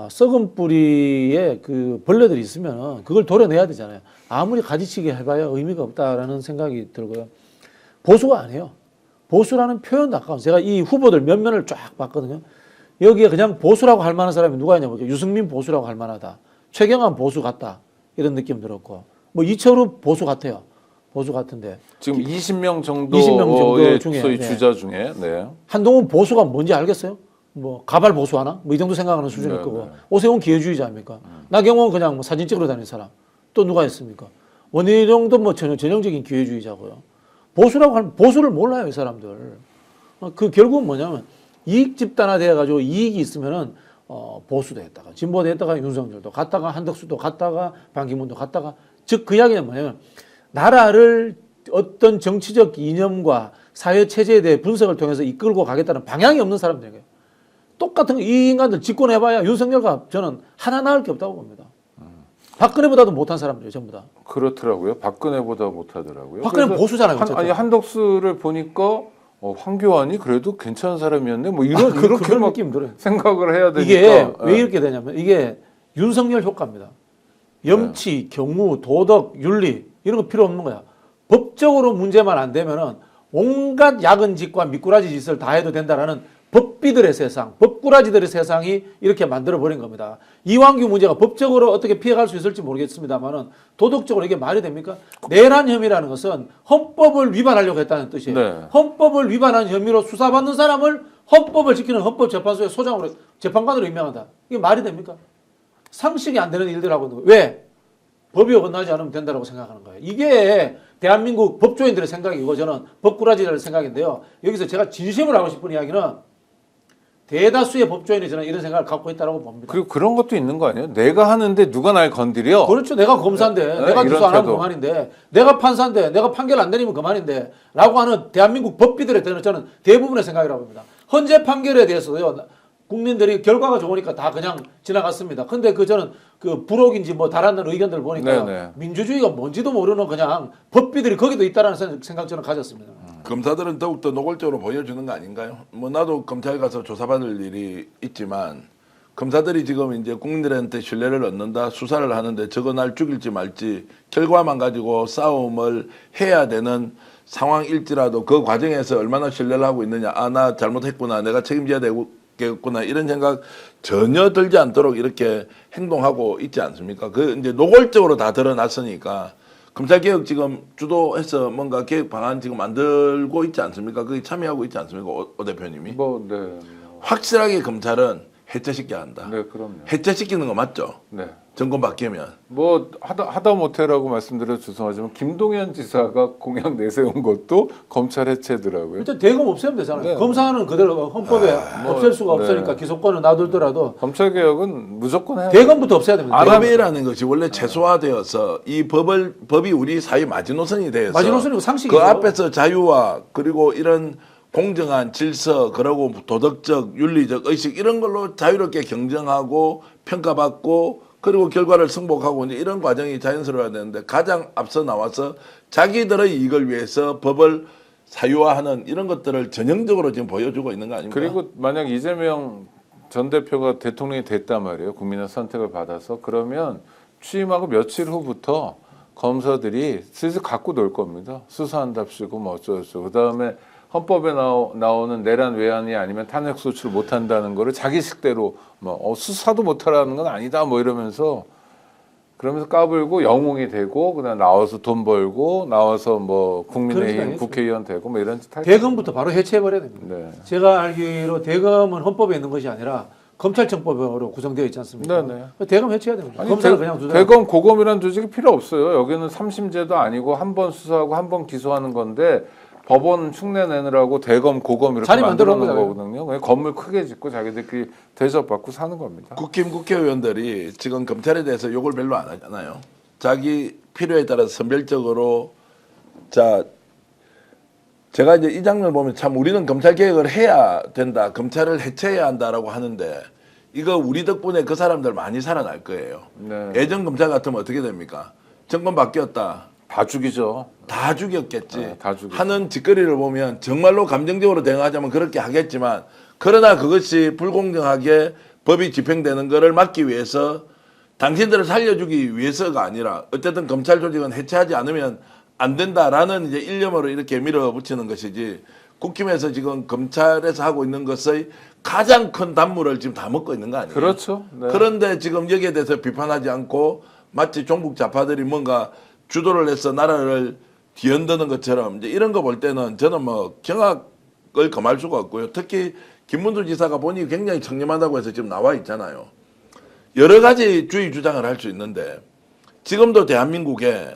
썩은 뿌리에 그 벌레들이 있으면 그걸 도려내야 되잖아요. 아무리 가지치기 해봐야 의미가 없다라는 생각이 들고요. 보수가 아니에요. 보수라는 표현도 아까워. 제가 이 후보들 몇 면을 쫙 봤거든요. 여기에 그냥 보수라고 할 만한 사람이 누가 있냐면 유승민 보수라고 할 만하다. 최경환 보수 같다. 이런 느낌 들었고 뭐 이철우 보수 같아요. 보수 같은데 지금 20명 20명 정도 정도의 중에, 소위 네. 주자 중에 네. 한동훈 보수가 뭔지 알겠어요? 뭐 가발 보수하나? 뭐 이 정도 생각하는 수준일 네, 거고 네. 오세훈 기회주의자입니까? 나경원 그냥 뭐 사진 찍으러 다니는 사람 또 누가 있습니까? 원희룡도 뭐 전형적인 기회주의자고요. 보수라고 하면 보수를 몰라요 이 사람들. 그 결국은 뭐냐면 이익 집단화돼 가지고 이익이 있으면은 보수도 했다가 진보도 했다가 윤석열도 갔다가 한덕수도 갔다가 반기문도 갔다가 즉 그 이야기는 뭐냐면 나라를 어떤 정치적 이념과 사회 체제에 대해 분석을 통해서 이끌고 가겠다는 방향이 없는 사람들에게 똑같은 이 인간들 집권해봐야 윤석열과 저는 하나 나을 게 없다고 봅니다. 박근혜보다도 못한 사람들이에요 전부 다. 그렇더라고요. 박근혜보다 못하더라고요. 박근혜 그래서 보수잖아요. 어쨌든. 아니 한덕수를 보니까 황교안이 그래도 괜찮은 사람이었네. 뭐 이런 그런 이렇게 막 느낌 들어요. 생각을 해야 되니까 이게 왜 예. 이렇게 되냐면 이게 윤석열 효과입니다. 염치, 경무, 도덕, 윤리 이런 거 필요 없는 거야. 법적으로 문제만 안 되면은 온갖 야근 짓과 미꾸라지 짓을 다 해도 된다라는 법비들의 세상, 법꾸라지들의 세상이 이렇게 만들어 버린 겁니다. 이완규 문제가 법적으로 어떻게 피해갈 수 있을지 모르겠습니다만은 도덕적으로 이게 말이 됩니까? 내란 혐의라는 것은 헌법을 위반하려고 했다는 뜻이에요. 네. 헌법을 위반한 혐의로 수사받는 사람을 헌법을 지키는 헌법재판소의 소장으로 재판관으로 임명한다. 이게 말이 됩니까? 상식이 안 되는 일들하고 왜? 법이 어긋나지 않으면 된다고 생각하는 거예요. 이게 대한민국 법조인들의 생각이고 저는 법꾸라지들의 생각인데요. 여기서 제가 진심으로 하고 싶은 이야기는 대다수의 법조인이 저는 이런 생각을 갖고 있다고 봅니다. 그리고 그런 것도 있는 거 아니에요? 내가 하는데 누가 날 건드려? 그렇죠. 내가 검사인데, 네, 내가 이런 기소 안 하면 태도. 그만인데, 내가 판사인데, 내가 판결 안 내리면 그만인데, 라고 하는 대한민국 법비들에 대한 저는 대부분의 생각이라고 봅니다. 헌재 판결에 대해서도요, 국민들이 결과가 좋으니까 다 그냥 지나갔습니다. 근데 저는 그 불혹인지 뭐 다른 의견들 보니까 네네. 민주주의가 뭔지도 모르는 그냥 법비들이 거기도 있다라는 생각 저는 가졌습니다. 검사들은 더욱더 노골적으로 보여주는 거 아닌가요? 뭐 나도 검찰 가서 조사받을 일이 있지만 검사들이 지금 이제 국민들한테 신뢰를 얻는다, 수사를 하는데 저거 날 죽일지 말지 결과만 가지고 싸움을 해야 되는 상황일지라도 그 과정에서 얼마나 신뢰를 하고 있느냐, 아, 나 잘못했구나, 내가 책임져야 되겠구나, 이런 생각 전혀 들지 않도록 이렇게 행동하고 있지 않습니까? 그 이제 노골적으로 다 드러났으니까 검찰개혁 지금 주도해서 뭔가 개혁 방안 지금 만들고 있지 않습니까? 거기 참여하고 있지 않습니까? 오 대표님이. 뭐 네. 확실하게 검찰은 해체시켜야 한다. 네, 그럼요. 해체시키는 거 맞죠? 네. 정권 바뀌면. 뭐 하다 못해라고 말씀드려서 죄송하지만 김동연 지사가 공약 내세운 것도 검찰 해체더라고요. 일단 대검 없애면 되잖아요. 네. 검사는 그대로 헌법에 없앨 수가 네. 없으니까 기소권을 놔두더라도 검찰 개혁은 무조건 해야 대검부터 없애야 됩니다. 법이라는 것이 원래 최소화되어서 이 법이 우리 사회 마지노선이 되어서 마지노선이고 상식이죠. 그 앞에서 자유와 그리고 이런 공정한 질서, 그리고 도덕적, 윤리적 의식 이런 걸로 자유롭게 경쟁하고 평가받고 그리고 결과를 승복하고 이제 이런 과정이 자연스러워야 되는데 가장 앞서 나와서 자기들의 이익을 위해서 법을 사유화하는 이런 것들을 전형적으로 지금 보여주고 있는 거 아닙니까? 그리고 만약 이재명 전 대표가 대통령이 됐단 말이에요. 국민의 선택을 받아서 그러면 취임하고 며칠 후부터 검사들이 슬슬 갖고 놀 겁니다. 수사한답시고 뭐 어쩌고저쩌고. 그다음에 헌법에 나오는 내란 외환이 아니면 탄핵 소추를 못 한다는 거를 자기 식대로 뭐 수사도 못 하라는 건 아니다 뭐 이러면서 그러면서 까불고 영웅이 되고 그다음 나와서 돈 벌고 나와서 뭐 국민의힘 그러니까요. 국회의원 되고 뭐 이런 짓 할 대검부터 바로 해체해버려야 됩니다. 네. 제가 알기로 대검은 헌법에 있는 것이 아니라 검찰청법으로 구성되어 있지 않습니까? 네네. 대검 해체해야 됩니다. 아니, 검사를 그냥 두자. 대검 고검이라는 조직이 필요 없어요. 여기는 삼심제도 아니고 한 번 수사하고 한 번 기소하는 건데 법원 흉내 내느라고 대검 고검 이렇게 자리 만들어 만들어 놓은 놓은 거거든요. 그냥 건물 크게 짓고 자기들끼리 대접받고 사는 겁니다. 국회의원들이 지금 검찰에 대해서 욕을 별로 안 하잖아요. 자기 필요에 따라서 선별적으로 자 제가 이제 이 장면을 보면 참 우리는 검찰 개혁을 해야 된다, 검찰을 해체해야 한다라고 하는데 이거 우리 덕분에 그 사람들 많이 살아날 거예요. 네. 예전 검찰 같으면 어떻게 됩니까? 정권 바뀌었다. 다 죽이죠. 다 죽였겠지. 네, 다 죽이죠. 하는 짓거리를 보면 정말로 감정적으로 대응하자면 그렇게 하겠지만 그러나 그것이 불공정하게 법이 집행되는 것을 막기 위해서 당신들을 살려주기 위해서가 아니라 어쨌든 검찰 조직은 해체하지 않으면 안 된다라는 이제 일념으로 이렇게 밀어붙이는 것이지 국힘에서 지금 검찰에서 하고 있는 것의 가장 큰 단물을 지금 다 먹고 있는 거 아니에요? 그렇죠. 네. 그런데 지금 여기에 대해서 비판하지 않고 마치 종북 좌파들이 뭔가 주도를 해서 나라를 뒤흔드는 것처럼 이제 이런 거 볼 때는 저는 뭐 경악을 금할 수가 없고요. 특히 김문수 지사가 본인이 굉장히 청렴하다고 해서 지금 나와 있잖아요. 여러 가지 주의 주장을 할 수 있는데 지금도 대한민국에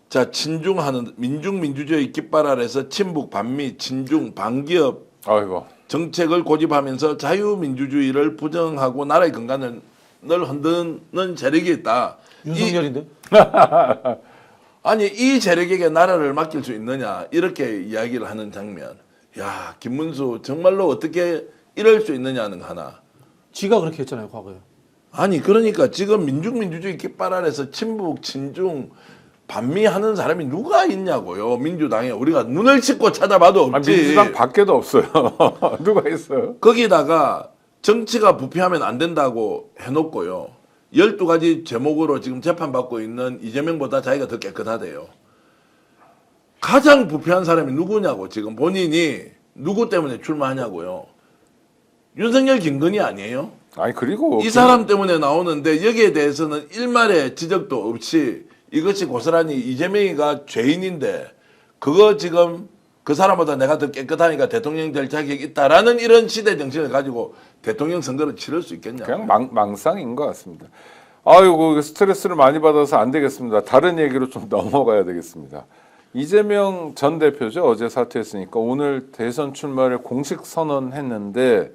자 친중하는 민중민주주의 깃발 아래서 친북 반미 친중 반기업 아이고. 정책을 고집하면서 자유민주주의를 부정하고 나라의 근간을 흔드는 세력이 있다. 윤석열인데? 아니 이 세력에게 나라를 맡길 수 있느냐 이렇게 이야기를 하는 장면. 야 김문수 정말로 어떻게 이럴 수 있느냐는 하나. 지가 그렇게 했잖아요, 과거에. 아니 그러니까 지금 민중민주주의 깃발 아래서 친북 친중 반미하는 사람이 누가 있냐고요. 민주당에 우리가 눈을 씻고 찾아봐도 아, 없지. 민주당 밖에도 없어요. 누가 있어요? 거기다가 정치가 부패하면 안 된다고 해놓고요. 12가지 제목으로 지금 재판받고 있는 이재명보다 자기가 더 깨끗하대요. 가장 부패한 사람이 누구냐고 지금 본인이 누구 때문에 출마하냐고요. 윤석열 김건희 아니에요? 아니 그리고 이 사람 때문에 나오는데 여기에 대해서는 일말의 지적도 없이 이것이 고스란히 이재명이가 죄인인데 그거 지금 그 사람보다 내가 더 깨끗하니까 대통령 될 자격이 있다라는 이런 시대 정신을 가지고 대통령 선거를 치를 수 있겠냐. 그냥 망상인 것 같습니다. 아이고 스트레스를 많이 받아서 안 되겠습니다. 다른 얘기로 좀 넘어가야 되겠습니다. 이재명 전 대표죠. 어제 사퇴했으니까 오늘 대선 출마를 공식 선언했는데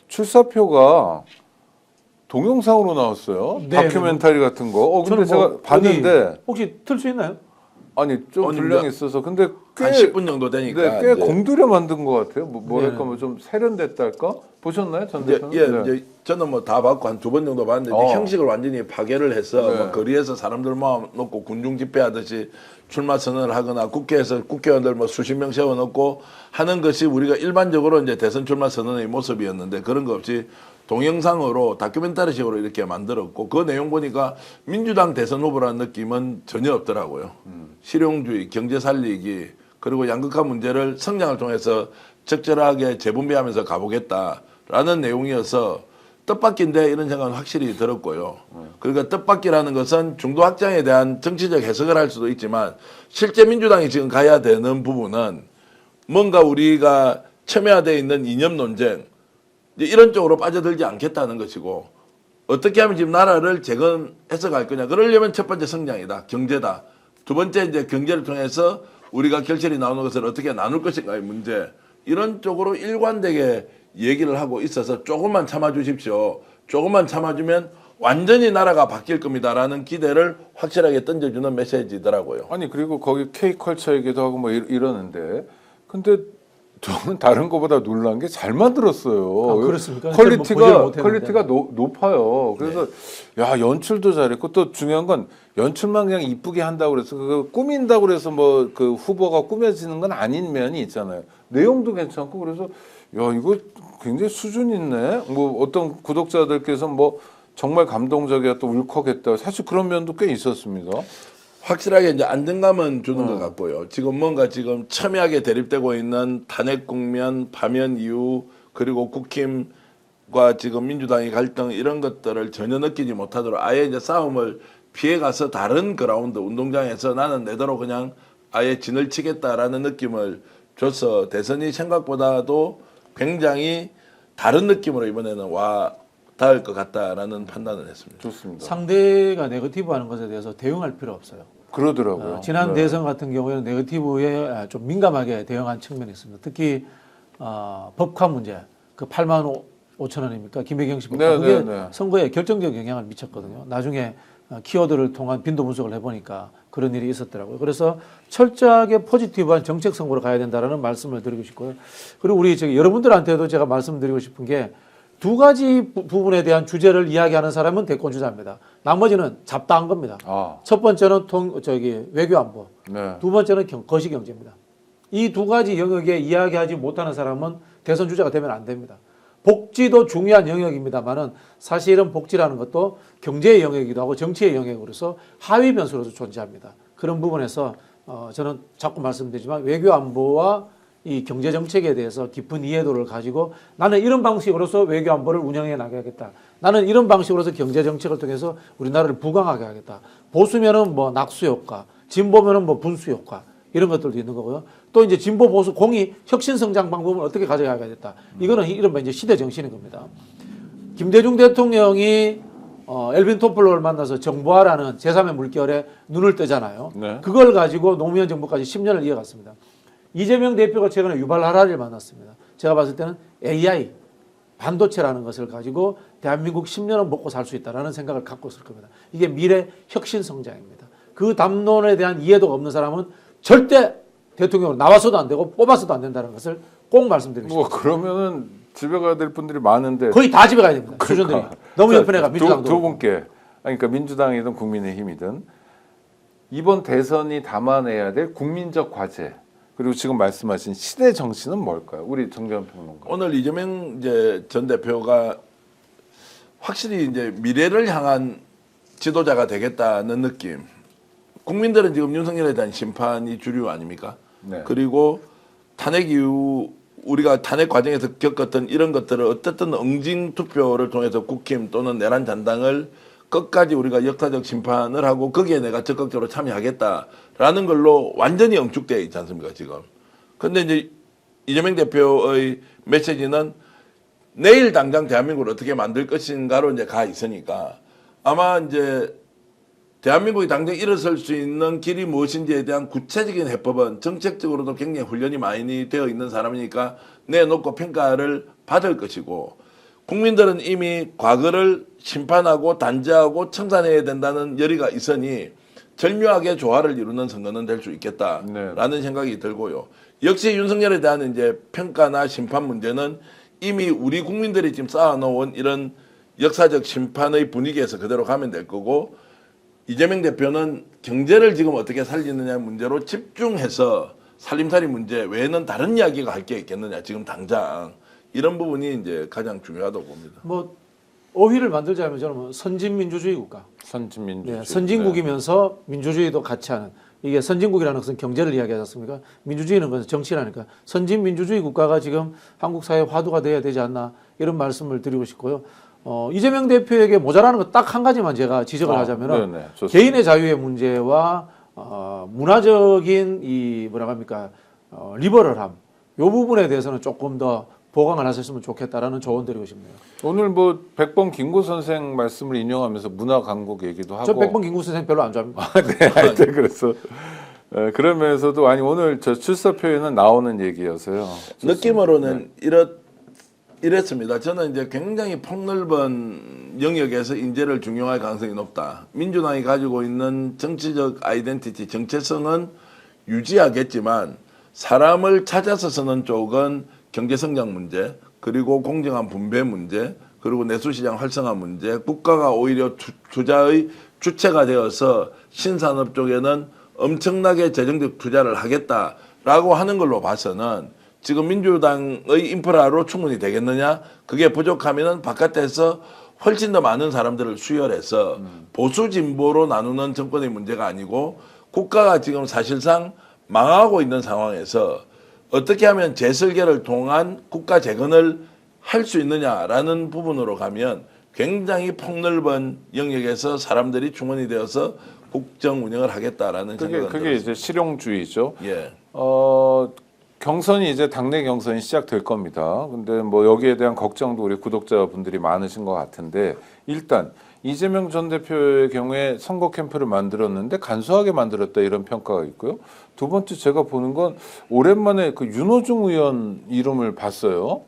출사표가 동영상으로 나왔어요. 네, 다큐멘터리 같은 거. 근데 저는 제가 뭐 봤는데 혹시 틀 수 있나요? 아니 좀 아니, 분량이 있어서 근데 꽤 한 10분 정도 되니까. 네, 꽤 이제. 공들여 만든 것 같아요. 뭐랄까 네. 뭐 좀 세련됐달까? 보셨나요, 전 이제, 대표는? 예, 네. 이제 저는 뭐 다 봤고 한 2번 정도 봤는데 이제 형식을 완전히 파괴를 해서 네. 뭐 거리에서 사람들 모아놓고 군중 집회하듯이 출마 선언을 하거나 국회에서 국회의원들 뭐 수십 명 세워놓고 하는 것이 우리가 일반적으로 이제 대선 출마 선언의 모습이었는데 그런 거 없이 동영상으로 다큐멘터리식으로 이렇게 만들었고 그 내용 보니까 민주당 대선 후보라는 느낌은 전혀 없더라고요. 실용주의, 경제 살리기 그리고 양극화 문제를 성장을 통해서 적절하게 재분배하면서 가보겠다라는 내용이어서 뜻밖인데 이런 생각은 확실히 들었고요. 그러니까 뜻밖이라는 것은 중도 확장에 대한 정치적 해석을 할 수도 있지만 실제 민주당이 지금 가야 되는 부분은 뭔가 우리가 첨예화되어 있는 이념 논쟁 이제 이런 쪽으로 빠져들지 않겠다는 것이고 어떻게 하면 지금 나라를 재건해서 갈 거냐. 그러려면 첫 번째 성장이다. 경제다. 두 번째 이제 경제를 통해서 우리가 결실이 나오는 것을 어떻게 나눌 것인가의 문제. 이런 쪽으로 일관되게 얘기를 하고 있어서 조금만 참아주십시오. 조금만 참아주면 완전히 나라가 바뀔 겁니다라는 기대를 확실하게 던져주는 메시지더라고요. 아니 그리고 거기 K컬처 얘기도 하고 뭐 이러는데 근데 저는 다른 것보다 놀란 게 잘 만들었어요. 아, 그렇습니까? 보지를 못했는데. 퀄리티가 높아요. 그래서 야 연출도 잘했고 또 중요한 건 연출만 그냥 이쁘게 한다고 그래서 그 꾸민다고 그래서 뭐 그 후보가 꾸며지는 건 아닌 면이 있잖아요. 내용도 괜찮고 그래서 야 이거 굉장히 수준 있네. 뭐 어떤 구독자들께서 뭐 정말 감동적이야 또 울컥했다. 사실 그런 면도 꽤 있었습니다. 확실하게 이제 안정감은 주는 것 같고요. 지금 뭔가 지금 첨예하게 대립되고 있는 탄핵 국면, 파면 이후 그리고 국힘과 지금 민주당의 갈등 이런 것들을 전혀 느끼지 못하도록 아예 이제 싸움을 피해가서 다른 그라운드 운동장에서 나는 내대로 그냥 아예 진을 치겠다라는 느낌을 줘서 대선이 생각보다도 굉장히 다른 느낌으로 이번에는 와 닿을 것 같다라는 판단을 했습니다. 좋습니다. 상대가 네거티브하는 것에 대해서 대응할 필요 없어요. 그러더라고요. 지난 네. 대선 같은 경우에는 네거티브에 좀 민감하게 대응한 측면이 있습니다. 특히 법화 문제, 그 8만 5천 원입니까? 김혜경 씨 법화 네, 그게 네, 네. 선거에 결정적 영향을 미쳤거든요. 나중에 키워드를 통한 빈도 분석을 해보니까 그런 일이 있었더라고요. 그래서 철저하게 포지티브한 정책 성부로 가야 된다라는 말씀을 드리고 싶고요. 그리고 우리 여러분들한테도 제가 말씀드리고 싶은 게 두 가지 부분에 대한 주제를 이야기하는 사람은 대권 주자입니다. 나머지는 잡다한 겁니다. 첫 번째는 외교 안보, 네. 두 번째는 거시 경제입니다. 이 두 가지 영역에 이야기하지 못하는 사람은 대선 주자가 되면 안 됩니다. 복지도 중요한 영역입니다만은 사실은 복지라는 것도 경제의 영역이기도 하고 정치의 영역으로서 하위 변수로서 존재합니다. 그런 부분에서 저는 자꾸 말씀드리지만 외교 안보와 이 경제 정책에 대해서 깊은 이해도를 가지고 나는 이런 방식으로서 외교 안보를 운영해 나가겠다. 나는 이런 방식으로서 경제 정책을 통해서 우리나라를 부강하게 하겠다. 보수면은 뭐 낙수 효과, 진보면은 뭐 분수 효과 이런 것들도 있는 거고요. 또 이제 진보 보수 공이 혁신 성장 방법을 어떻게 가져가야겠다. 이거는 이른바 이제 시대 정신인 겁니다. 김대중 대통령이 엘빈 토플러를 만나서 정부화라는 제3의 물결에 눈을 뜨잖아요. 네. 그걸 가지고 노무현 정부까지 10년을 이어갔습니다. 이재명 대표가 최근에 유발 하라리를 만났습니다. 제가 봤을 때는 AI, 반도체라는 것을 가지고 대한민국 10년은 먹고 살 수 있다는 생각을 갖고 있을 겁니다. 이게 미래 혁신 성장입니다. 그 담론에 대한 이해도가 없는 사람은 절대 대통령으로 나와서도 안 되고 뽑아서도 안 된다는 것을 꼭 말씀드리고 싶습니다. 뭐 그러면은 집에 가야 될 분들이 많은데 거의 다 집에 가야 됩니다. 수준들이. 너무 옆에가 민주당도. 두 분께, 그러니까 민주당이든 국민의힘이든 이번 대선이 담아내야 될 국민적 과제 그리고 지금 말씀하신 시대 정신은 뭘까요? 우리 정재환 평론가. 오늘 이재명 전 대표가 확실히 이제 미래를 향한 지도자가 되겠다는 느낌. 국민들은 지금 윤석열에 대한 심판이 주류 아닙니까? 네. 그리고 탄핵 이후 우리가 탄핵 과정에서 겪었던 이런 것들을 어쨌든 응징 투표를 통해서 국힘 또는 내란 잔당을 끝까지 우리가 역사적 심판을 하고 거기에 내가 적극적으로 참여하겠다라는 걸로 완전히 응축되어 있지 않습니까, 지금. 근데 이제 이재명 대표의 메시지는 내일 당장 대한민국을 어떻게 만들 것인가로 이제 가 있으니까 아마 이제 대한민국이 당장 일어설 수 있는 길이 무엇인지에 대한 구체적인 해법은 정책적으로도 굉장히 훈련이 많이 되어 있는 사람이니까 내놓고 평가를 받을 것이고 국민들은 이미 과거를 심판하고 단죄하고 청산해야 된다는 열의가 있으니 절묘하게 조화를 이루는 선거는 될 수 있겠다라는 생각이 들고요. 역시 윤석열에 대한 이제 평가나 심판 문제는 이미 우리 국민들이 지금 쌓아놓은 이런 역사적 심판의 분위기에서 그대로 가면 될 거고 이재명 대표는 경제를 지금 어떻게 살리느냐 문제로 집중해서 살림살이 문제 외에는 다른 이야기가 할 게 있겠느냐 지금 당장 이런 부분이 이제 가장 중요하다고 봅니다. 뭐 어휘를 만들자면 저는 뭐 선진민주주의 국가. 선진민주주의. 네, 선진국이면서 민주주의도 같이 하는 이게 선진국이라는 것은 경제를 이야기하지 않습니까? 민주주의는 것은 정치라니까 선진민주주의 국가가 지금 한국 사회 화두가 돼야 되지 않나 이런 말씀을 드리고 싶고요. 이재명 대표에게 모자라는 거 딱 한 가지만 제가 지적을 하자면은 개인의 자유의 문제와 문화적인 이 뭐라 합니까 리버럴함 요 부분에 대해서는 조금 더 보강을 하셨으면 좋겠다라는 조언 드리고 싶네요. 오늘 뭐 백범 김구 선생 말씀을 인용하면서 문화 강국 얘기도 하고. 저 백범 김구 선생 별로 안 좋아합니다. 네, 하여튼 그래서 그러면서도 아니 오늘 저 출사표에는 나오는 얘기여서요. 느낌으로는 이랬습니다. 저는 이제 굉장히 폭넓은 영역에서 인재를 중용할 가능성이 높다. 민주당이 가지고 있는 정치적 아이덴티티, 정체성은 유지하겠지만 사람을 찾아서 쓰는 쪽은 경제성장 문제, 그리고 공정한 분배 문제, 그리고 내수시장 활성화 문제, 국가가 오히려 투자의 주체가 되어서 신산업 쪽에는 엄청나게 재정적 투자를 하겠다라고 하는 걸로 봐서는 지금 민주당의 인프라로 충분히 되겠느냐? 그게 부족하면은 바깥에서 훨씬 더 많은 사람들을 수혈해서 보수 진보로 나누는 정권의 문제가 아니고 국가가 지금 사실상 망하고 있는 상황에서 어떻게 하면 재설계를 통한 국가 재건을 할 수 있느냐라는 부분으로 가면 굉장히 폭넓은 영역에서 사람들이 충원이 되어서 국정 운영을 하겠다라는 생각은 그게 이제 실용주의죠. 예. 경선이 이제 당내 경선이 시작될 겁니다. 근데 뭐 여기에 대한 걱정도 우리 구독자분들이 많으신 것 같은데 일단 이재명 전 대표의 경우에 선거 캠프를 만들었는데 간소하게 만들었다 이런 평가가 있고요. 두 번째 제가 보는 건 오랜만에 그 윤호중 의원 이름을 봤어요.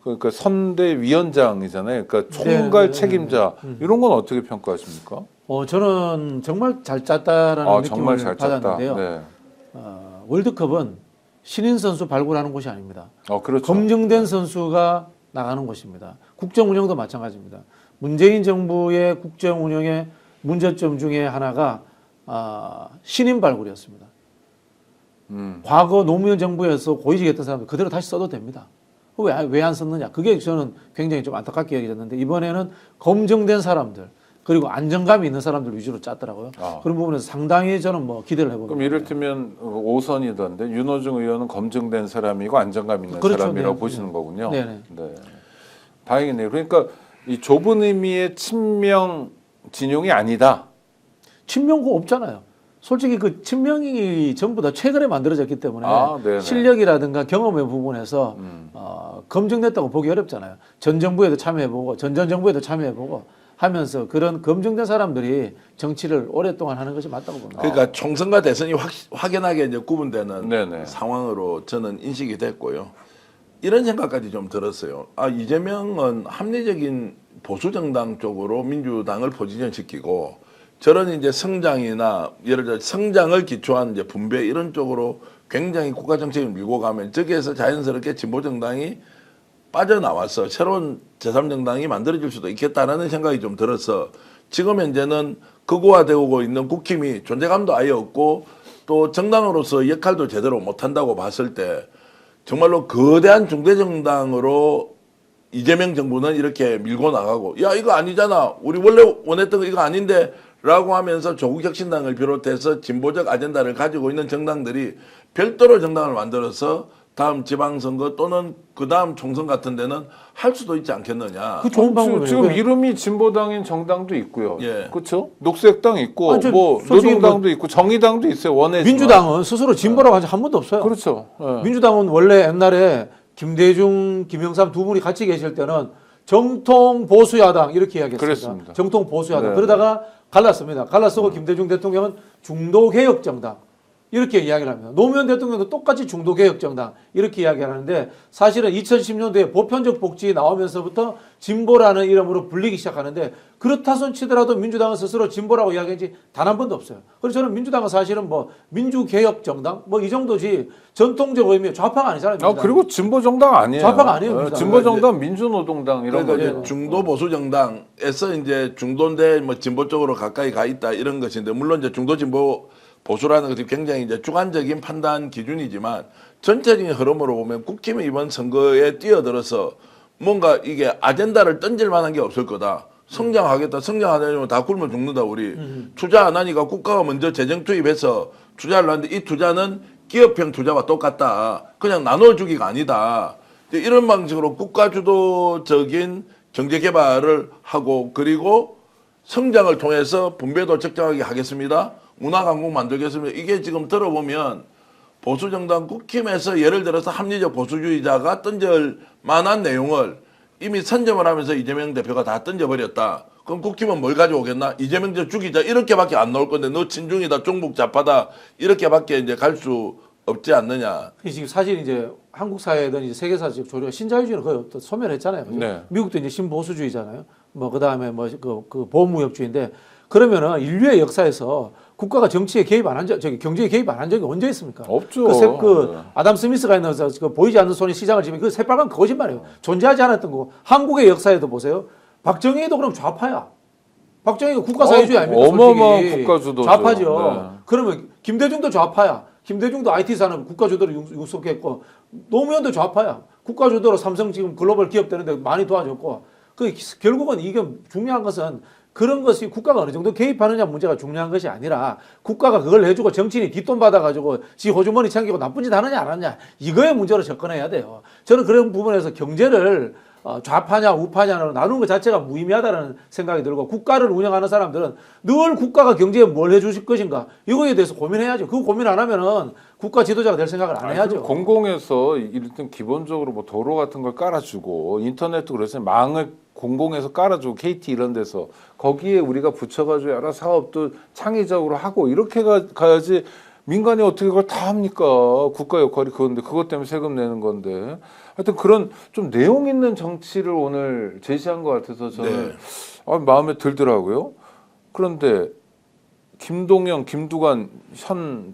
그러니까 선대위원장이잖아요. 그러니까 총괄 책임자 이런 건 어떻게 평가하십니까? 저는 정말 잘 짰다라는 느낌을 정말 잘 짰다. 받았는데요. 네. 월드컵은 신인 선수 발굴하는 곳이 아닙니다. 그렇죠. 검증된 선수가 나가는 곳입니다. 국정 운영도 마찬가지입니다. 문재인 정부의 국정 운영의 문제점 중에 하나가 신인 발굴이었습니다. 과거 노무현 정부에서 고위직했던 사람들 그대로 다시 써도 됩니다. 왜 안 썼느냐? 그게 저는 굉장히 좀 안타깝게 여겨졌는데 이번에는 검증된 사람들 그리고 안정감이 있는 사람들 위주로 짰더라고요. 그런 부분에서 상당히 저는 뭐 기대를 해봅니다. 그럼 이를테면 5선이던데 윤호중 의원은 검증된 사람이고 안정감 있는 그렇죠. 사람이라고 네. 보시는 거군요. 네네. 네. 다행이네요. 그러니까 이 좁은 의미의 친명 진용이 아니다. 친명고 없잖아요. 솔직히 그 친명이 전부 다 최근에 만들어졌기 때문에 네네. 실력이라든가 경험의 부분에서 검증됐다고 보기 어렵잖아요. 전 정부에도 참여해보고 전전 정부에도 참여해보고 하면서 그런 검증된 사람들이 정치를 오랫동안 하는 것이 맞다고 봅니다. 그러니까 총선과 대선이 확연하게 이제 구분되는 네네. 상황으로 저는 인식이 됐고요. 이런 생각까지 좀 들었어요. 이재명은 합리적인 보수 정당 쪽으로 민주당을 포지션시키고 저런 이제 성장이나 예를 들어 성장을 기초한 이제 분배 이런 쪽으로 굉장히 국가 정책을 밀고 가면 저기에서 자연스럽게 진보 정당이 빠져나와서 새로운 제3정당이 만들어질 수도 있겠다라는 생각이 좀 들어서 지금 현재는 극우화되고 있는 국힘이 존재감도 아예 없고 또 정당으로서 역할도 제대로 못한다고 봤을 때 정말로 거대한 중대정당으로 이재명 정부는 이렇게 밀고 나가고 야 이거 아니잖아 우리 원래 원했던 거 이거 아닌데 라고 하면서 조국혁신당을 비롯해서 진보적 아젠다를 가지고 있는 정당들이 별도로 정당을 만들어서 다음 지방선거 또는 그 다음 총선 같은 데는 할 수도 있지 않겠느냐. 그 좋은 방법이에요. 지금 이름이 진보당인 정당도 있고요. 예. 그렇죠? 녹색당 있고 아니, 뭐 솔직히 노동당도 있고 정의당도 있어요. 원외 민주당은 스스로 진보라고 한 적 한 번도 없어요. 그렇죠. 예. 민주당은 원래 옛날에 김대중, 김영삼 두 분이 같이 계실 때는 정통 보수야당 이렇게 이야기했습니다. 그랬습니다. 정통 보수야당. 네. 그러다가 갈랐습니다. 갈라서고 김대중 대통령은 중도개혁정당 이렇게 이야기를 합니다. 노무현 대통령도 똑같이 중도개혁정당 이렇게 이야기를 하는데 사실은 2010년도에 보편적 복지 나오면서부터 진보라는 이름으로 불리기 시작하는데 그렇다 손 치더라도 민주당은 스스로 진보라고 이야기한 지 단 한 번도 없어요. 그래서 저는 민주당은 사실은 뭐 민주개혁정당 뭐 이 정도지 전통적 의미의 좌파가 아니잖아요. 민주당은. 그리고 진보 정당 아니에요. 좌파가 아니에요, 민주당은. 진보 정당 민주노동당 이런 그러니까 거죠. 이제 중도 보수 정당에서 이제 중도인데 뭐 진보 쪽으로 가까이 가 있다 이런 것인데 물론 이제 중도 진보 보수라는 것이 굉장히 이제 주관적인 판단 기준이지만 전체적인 흐름으로 보면 국힘이 이번 선거에 뛰어들어서 뭔가 이게 아젠다를 던질 만한 게 없을 거다. 성장하겠다. 성장 안 하려면 다 굶어 죽는다 우리. 투자 안 하니까 국가가 먼저 재정 투입해서 투자를 하는데 이 투자는 기업형 투자와 똑같다. 그냥 나눠주기가 아니다. 이런 방식으로 국가 주도적인 경제 개발을 하고 그리고 성장을 통해서 분배도 적정하게 하겠습니다. 문화강국 만들겠습니다. 이게 지금 들어보면 보수정당 국힘에서 예를 들어서 합리적 보수주의자가 던질 만한 내용을 이미 선점을 하면서 이재명 대표가 다 던져버렸다. 그럼 국힘은 뭘 가져오겠나? 이재명 저 죽이자 이렇게밖에 안 나올 건데 너 친중이다, 종북 좌파다 이렇게밖에 이제 갈 수 없지 않느냐. 지금 사실 이제 한국 사회든 이제 세계사적 조류가 신자유주의는 거의 소멸했잖아요. 그죠? 네. 미국도 이제 신보수주의잖아요. 뭐 그다음에 뭐 그 보호무역주의인데 그러면은 인류의 역사에서 국가가 정치에 개입 안 한 적, 저기 경제에 개입 안 한 적이 언제 있습니까? 없죠. 그 아담 스미스가 있는 그 보이지 않는 손이 시장을 지면 그 새빨간 거짓말이에요. 존재하지 않았던 거고 한국의 역사에도 보세요. 박정희도 그럼 좌파야. 박정희가 국가사회주의 아닙니까? 어마어마한 솔직히. 국가주도죠. 좌파죠. 네. 그러면 김대중도 좌파야. 김대중도 IT 산업 국가주도로 육속했고 노무현도 좌파야. 국가주도로 삼성 지금 글로벌 기업 되는데 많이 도와줬고 그 결국은 이게 중요한 것은 그런 것이 국가가 어느 정도 개입하느냐 문제가 중요한 것이 아니라 국가가 그걸 해주고 정치인이 뒷돈 받아가지고 지 호주머니 챙기고 나쁜 짓 하느냐 안 하느냐 이거의 문제로 접근해야 돼요. 저는 그런 부분에서 경제를 좌파냐 우파냐로 나누는 것 자체가 무의미하다는 생각이 들고 국가를 운영하는 사람들은 늘 국가가 경제에 뭘 해주실 것인가 이거에 대해서 고민해야죠. 그 고민 안 하면은 국가 지도자가 될 생각을 안 해야죠. 공공에서 일단 기본적으로 뭐 도로 같은 걸 깔아주고 인터넷도 그렇지만 망을 공공에서 깔아주고 KT 이런 데서 거기에 우리가 붙여가지고 여러 사업도 창의적으로 하고 이렇게 가야지 민간이 어떻게 그걸 다 합니까? 국가 역할이 그건데 그것 때문에 세금 내는 건데 하여튼 그런 좀 내용 있는 정치를 오늘 제시한 것 같아서 저는 네. 마음에 들더라고요. 그런데 김동연, 김두관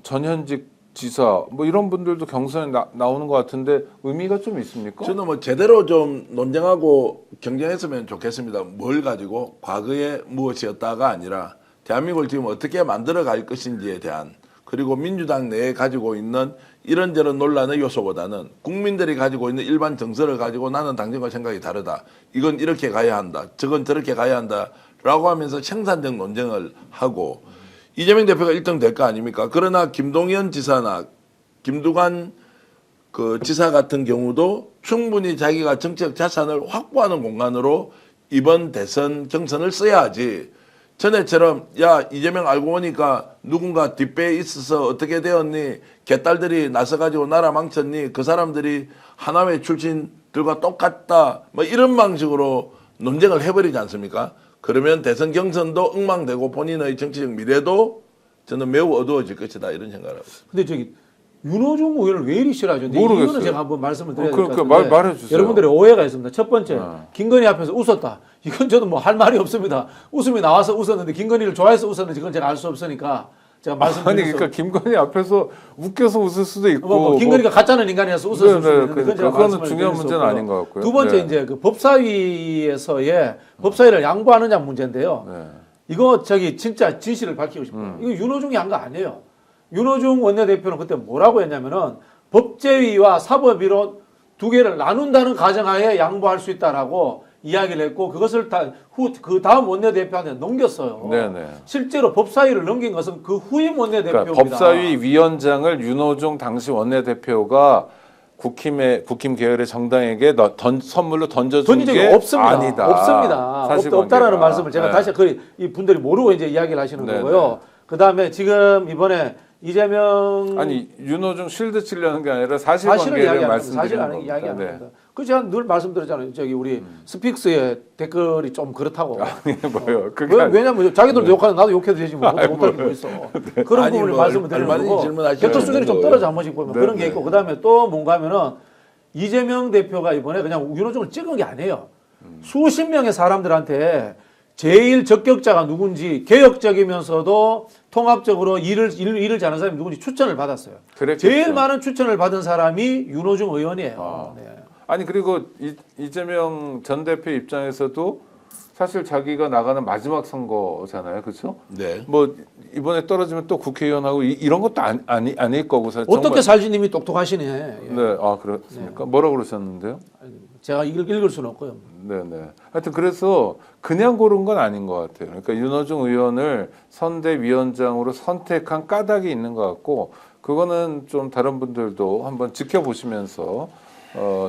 전현직 지사 뭐 이런 분들도 경선에 나오는 것 같은데 의미가 좀 있습니까? 저는 뭐 제대로 좀 논쟁하고 경쟁했으면 좋겠습니다. 뭘 가지고 과거에 무엇이었다가 아니라 대한민국을 지금 어떻게 만들어갈 것인지에 대한, 그리고 민주당 내에 가지고 있는 이런저런 논란의 요소보다는 국민들이 가지고 있는 일반 정서를 가지고 나는 당신과 생각이 다르다, 이건 이렇게 가야 한다, 저건 저렇게 가야 한다 라고 하면서 생산적 논쟁을 하고 이재명 대표가 1등 될 거 아닙니까? 그러나 김동연 지사나 김두관 그 지사 같은 경우도 충분히 자기가 정치적 자산을 확보하는 공간으로 이번 대선 경선을 써야지, 전에처럼 야 이재명 알고 보니까 누군가 뒷배에 있어서 어떻게 되었니, 개딸들이 나서가지고 나라 망쳤니, 그 사람들이 하나회 출신들과 똑같다, 뭐 이런 방식으로 논쟁을 해버리지 않습니까? 그러면 대선 경선도 엉망되고 본인의 정치적 미래도 저는 매우 어두워질 것이다, 이런 생각을 하고 있습니다. 근데 저기 윤호중 의원을 왜 이리 싫어하죠? 근데 모르겠어요. 이거는 제가 한번 말씀을 드려야 될 것 그러니까 같은데 말해주세요. 여러분들의 오해가 있습니다. 첫 번째, 김건희 앞에서 웃었다. 이건 저도 뭐 할 말이 없습니다. 웃음이 나와서 웃었는데 김건희를 좋아해서 웃었는지 그건 제가 알 수 없으니까 제가 아니 말씀드려서 그러니까 김건희 앞에서 웃겨서 웃을 수도 있고 뭐 김건희가 가짜는 인간이라서 웃었을 수도 있는데 그건 제가 그거는 말씀을 중요한 드릴 수 문제는 없고요. 아닌 것 같고요. 두 번째 네. 이제 그 법사위에서의 법사위를 양보하느냐 문제인데요. 네. 이거 저기 진짜 진실을 밝히고 싶어요. 이거 윤호중이 한 거 아니에요. 윤호중 원내대표는 그때 뭐라고 했냐면은 법제위와 사법위로 두 개를 나눈다는 가정하에 양보할 수 있다라고 이야기를 했고 그것을 그 다음 원내대표한테 넘겼어요. 네네. 실제로 법사위를 넘긴 것은 그 후임 원내대표입니다. 그러니까 법사위 위원장을 윤호중 당시 원내대표가 국힘 계열의 정당에게 선물로 던져준 던진 적이 게 없습니다. 아니다. 없습니다. 사실관계가. 없다라는 말씀을 제가 네. 다시 이 분들이 모르고 이제 이야기를 하시는 네, 거고요. 그 다음에 지금 이번에 이재명 아니 윤호중 실드 치려는 게 아니라 사실을 사실관계를 이야기하는 말씀드리는 사실을 겁니다. 이야기하는 네. 겁니다. 그 제가 늘 말씀드렸잖아요. 저기 우리 스픽스의 댓글이 좀 그렇다고. 뭐요? 그게 왜냐면 자기들도 욕하는 나도 욕해도 되지 뭐 못할 게 뭐 있어. 그런 아니, 부분을 뭐 말씀을 드리는 얼마든지 거고 질문하시면 격돌 수준이 좀 되는 떨어져 한 번씩 보면 네, 그런 게 네. 있고 그다음에 또 뭔가 하면은 이재명 대표가 이번에 그냥 윤호중을 찍은 게 아니에요. 수십 명의 사람들한테 제일 적격자가 누군지 개혁적이면서도 통합적으로 일을 잘하는 사람이 누군지 추천을 받았어요. 그랬겠죠. 제일 많은 추천을 받은 사람이 윤호중 의원이에요. 네. 아니 그리고 이재명 전 대표 입장에서도 사실 자기가 나가는 마지막 선거잖아요, 그렇죠? 네. 뭐 이번에 떨어지면 또 국회의원하고 이런 것도 아닐 거고 사실 어떻게 정말- 살지님이 똑똑하시네. 예. 네, 아 그렇습니까? 뭐라고 그러셨는데요? 제가 읽을 수는 없고요. 네네. 하여튼 그래서 그냥 고른 건 아닌 것 같아요. 그러니까 윤호중 의원을 선대위원장으로 선택한 까닭이 있는 것 같고 그거는 좀 다른 분들도 한번 지켜보시면서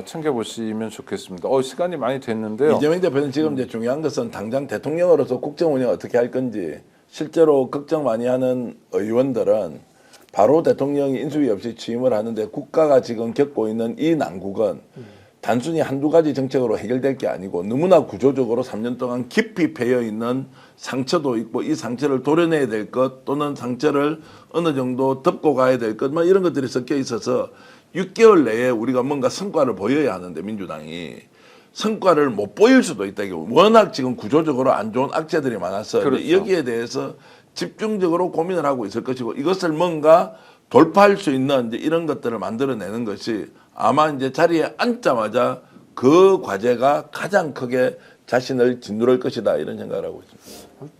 챙겨보시면 좋겠습니다. 시간이 많이 됐는데요. 이재명 대표는 지금 이제 중요한 것은 당장 대통령으로서 국정 운영 어떻게 할 건지, 실제로 걱정 많이 하는 의원들은 바로 대통령이 인수위 없이 취임을 하는데 국가가 지금 겪고 있는 이 난국은 단순히 한두 가지 정책으로 해결될 게 아니고 너무나 구조적으로 3년 동안 깊이 배어 있는 상처도 있고 이 상처를 도려내야 될 것 또는 상처를 어느 정도 덮고 가야 될 것, 뭐 이런 것들이 섞여 있어서 6개월 내에 우리가 뭔가 성과를 보여야 하는데 민주당이 성과를 못 보일 수도 있다. 이게 워낙 지금 구조적으로 안 좋은 악재들이 많아서 그렇죠. 여기에 대해서 집중적으로 고민을 하고 있을 것이고 이것을 뭔가 돌파할 수 있는 이제 이런 것들을 만들어내는 것이 아마 이제 자리에 앉자마자 그 과제가 가장 크게 자신을 짓누를 것이다, 이런 생각을 하고 있습니다.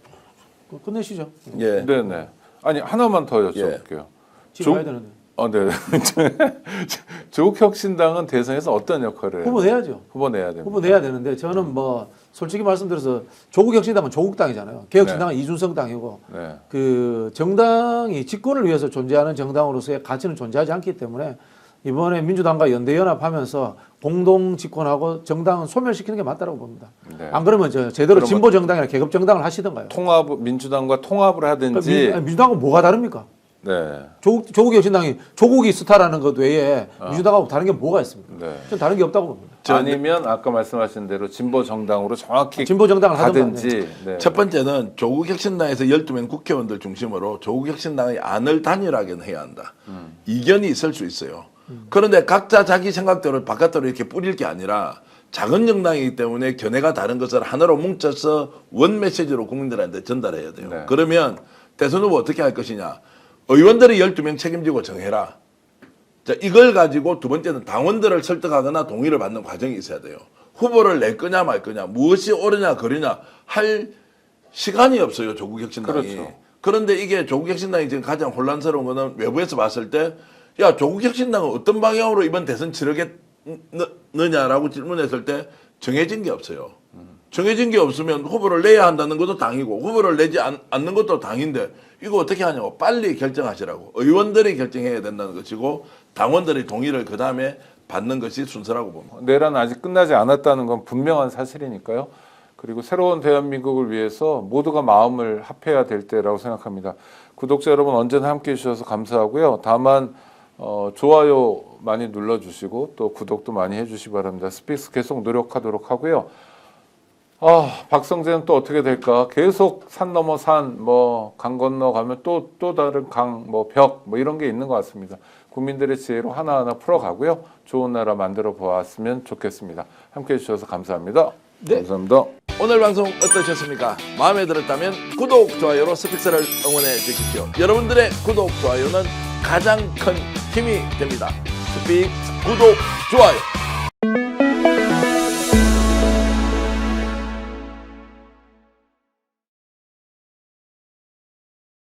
끝내시죠. 예. 네네. 아니 하나만 더 여쭤볼게요. 집에 가야 되는데. 네. 조국혁신당은 대선에서 어떤 역할을 후보 내야죠. 후보 내야 됩니다. 후보 내야 되는데 저는 뭐 솔직히 말씀드려서 조국혁신당은 조국당이잖아요. 개혁신당은 이준석 당이고 네. 그 정당이 집권을 위해서 존재하는 정당으로서의 가치는 존재하지 않기 때문에 이번에 민주당과 연대연합하면서 공동 집권하고 정당은 소멸시키는 게 맞다고 봅니다. 네. 안 그러면 제대로 진보 정당이나 개급 정당을 하시던가요. 민주당과 통합을 하든지. 민주당하고 뭐가 다릅니까? 네. 조국혁신당이 조국이 스타라는 것 외에 민주당하고 다른 게 뭐가 있습니까? 네. 전 다른 게 없다고 봅니다. 아니면 아까 말씀하신 대로 진보 정당으로 정확히 진보 정당을 하든지. 네. 첫 번째는 조국혁신당에서 12명 국회의원들 중심으로 조국혁신당의 안을 단일하게 해야 한다. 이견이 있을 수 있어요. 그런데 각자 자기 생각대로 바깥으로 이렇게 뿌릴 게 아니라 작은 정당이기 때문에 견해가 다른 것을 하나로 뭉쳐서 원 메시지로 국민들한테 전달해야 돼요. 네. 그러면 대선 후보 어떻게 할 것이냐. 의원들이 12명 책임지고 정해라. 자, 이걸 가지고 두 번째는 당원들을 설득하거나 동의를 받는 과정이 있어야 돼요. 후보를 낼 거냐 말 거냐, 무엇이 옳으냐 그르냐 할 시간이 없어요, 조국혁신당이. 그렇죠. 그런데 이게 조국혁신당이 지금 가장 혼란스러운 거는 외부에서 봤을 때, 야, 조국혁신당은 어떤 방향으로 이번 대선 치르겠느냐라고 질문했을 때 정해진 게 없어요. 정해진 게 없으면 후보를 내야 한다는 것도 당이고 후보를 내지 않는 것도 당인데 이거 어떻게 하냐고 빨리 결정하시라고. 의원들이 결정해야 된다는 것이고 당원들의 동의를 그 다음에 받는 것이 순서라고 봅니다. 내란은 아직 끝나지 않았다는 건 분명한 사실이니까요. 그리고 새로운 대한민국을 위해서 모두가 마음을 합해야 될 때라고 생각합니다. 구독자 여러분 언제나 함께해 주셔서 감사하고요. 다만 좋아요 많이 눌러주시고 또 구독도 많이 해주시기 바랍니다. 스픽스 계속 노력하도록 하고요. 박성재는 또 어떻게 될까? 계속 산 넘어 산, 강 건너 가면 또 다른 강, 벽, 이런 게 있는 것 같습니다. 국민들의 지혜로 하나하나 풀어가고요. 좋은 나라 만들어 보았으면 좋겠습니다. 함께 해주셔서 감사합니다. 네. 감사합니다. 오늘 방송 어떠셨습니까? 마음에 들었다면 구독, 좋아요로 스픽스를 응원해 주십시오. 여러분들의 구독, 좋아요는 가장 큰 힘이 됩니다. 스픽스 구독, 좋아요.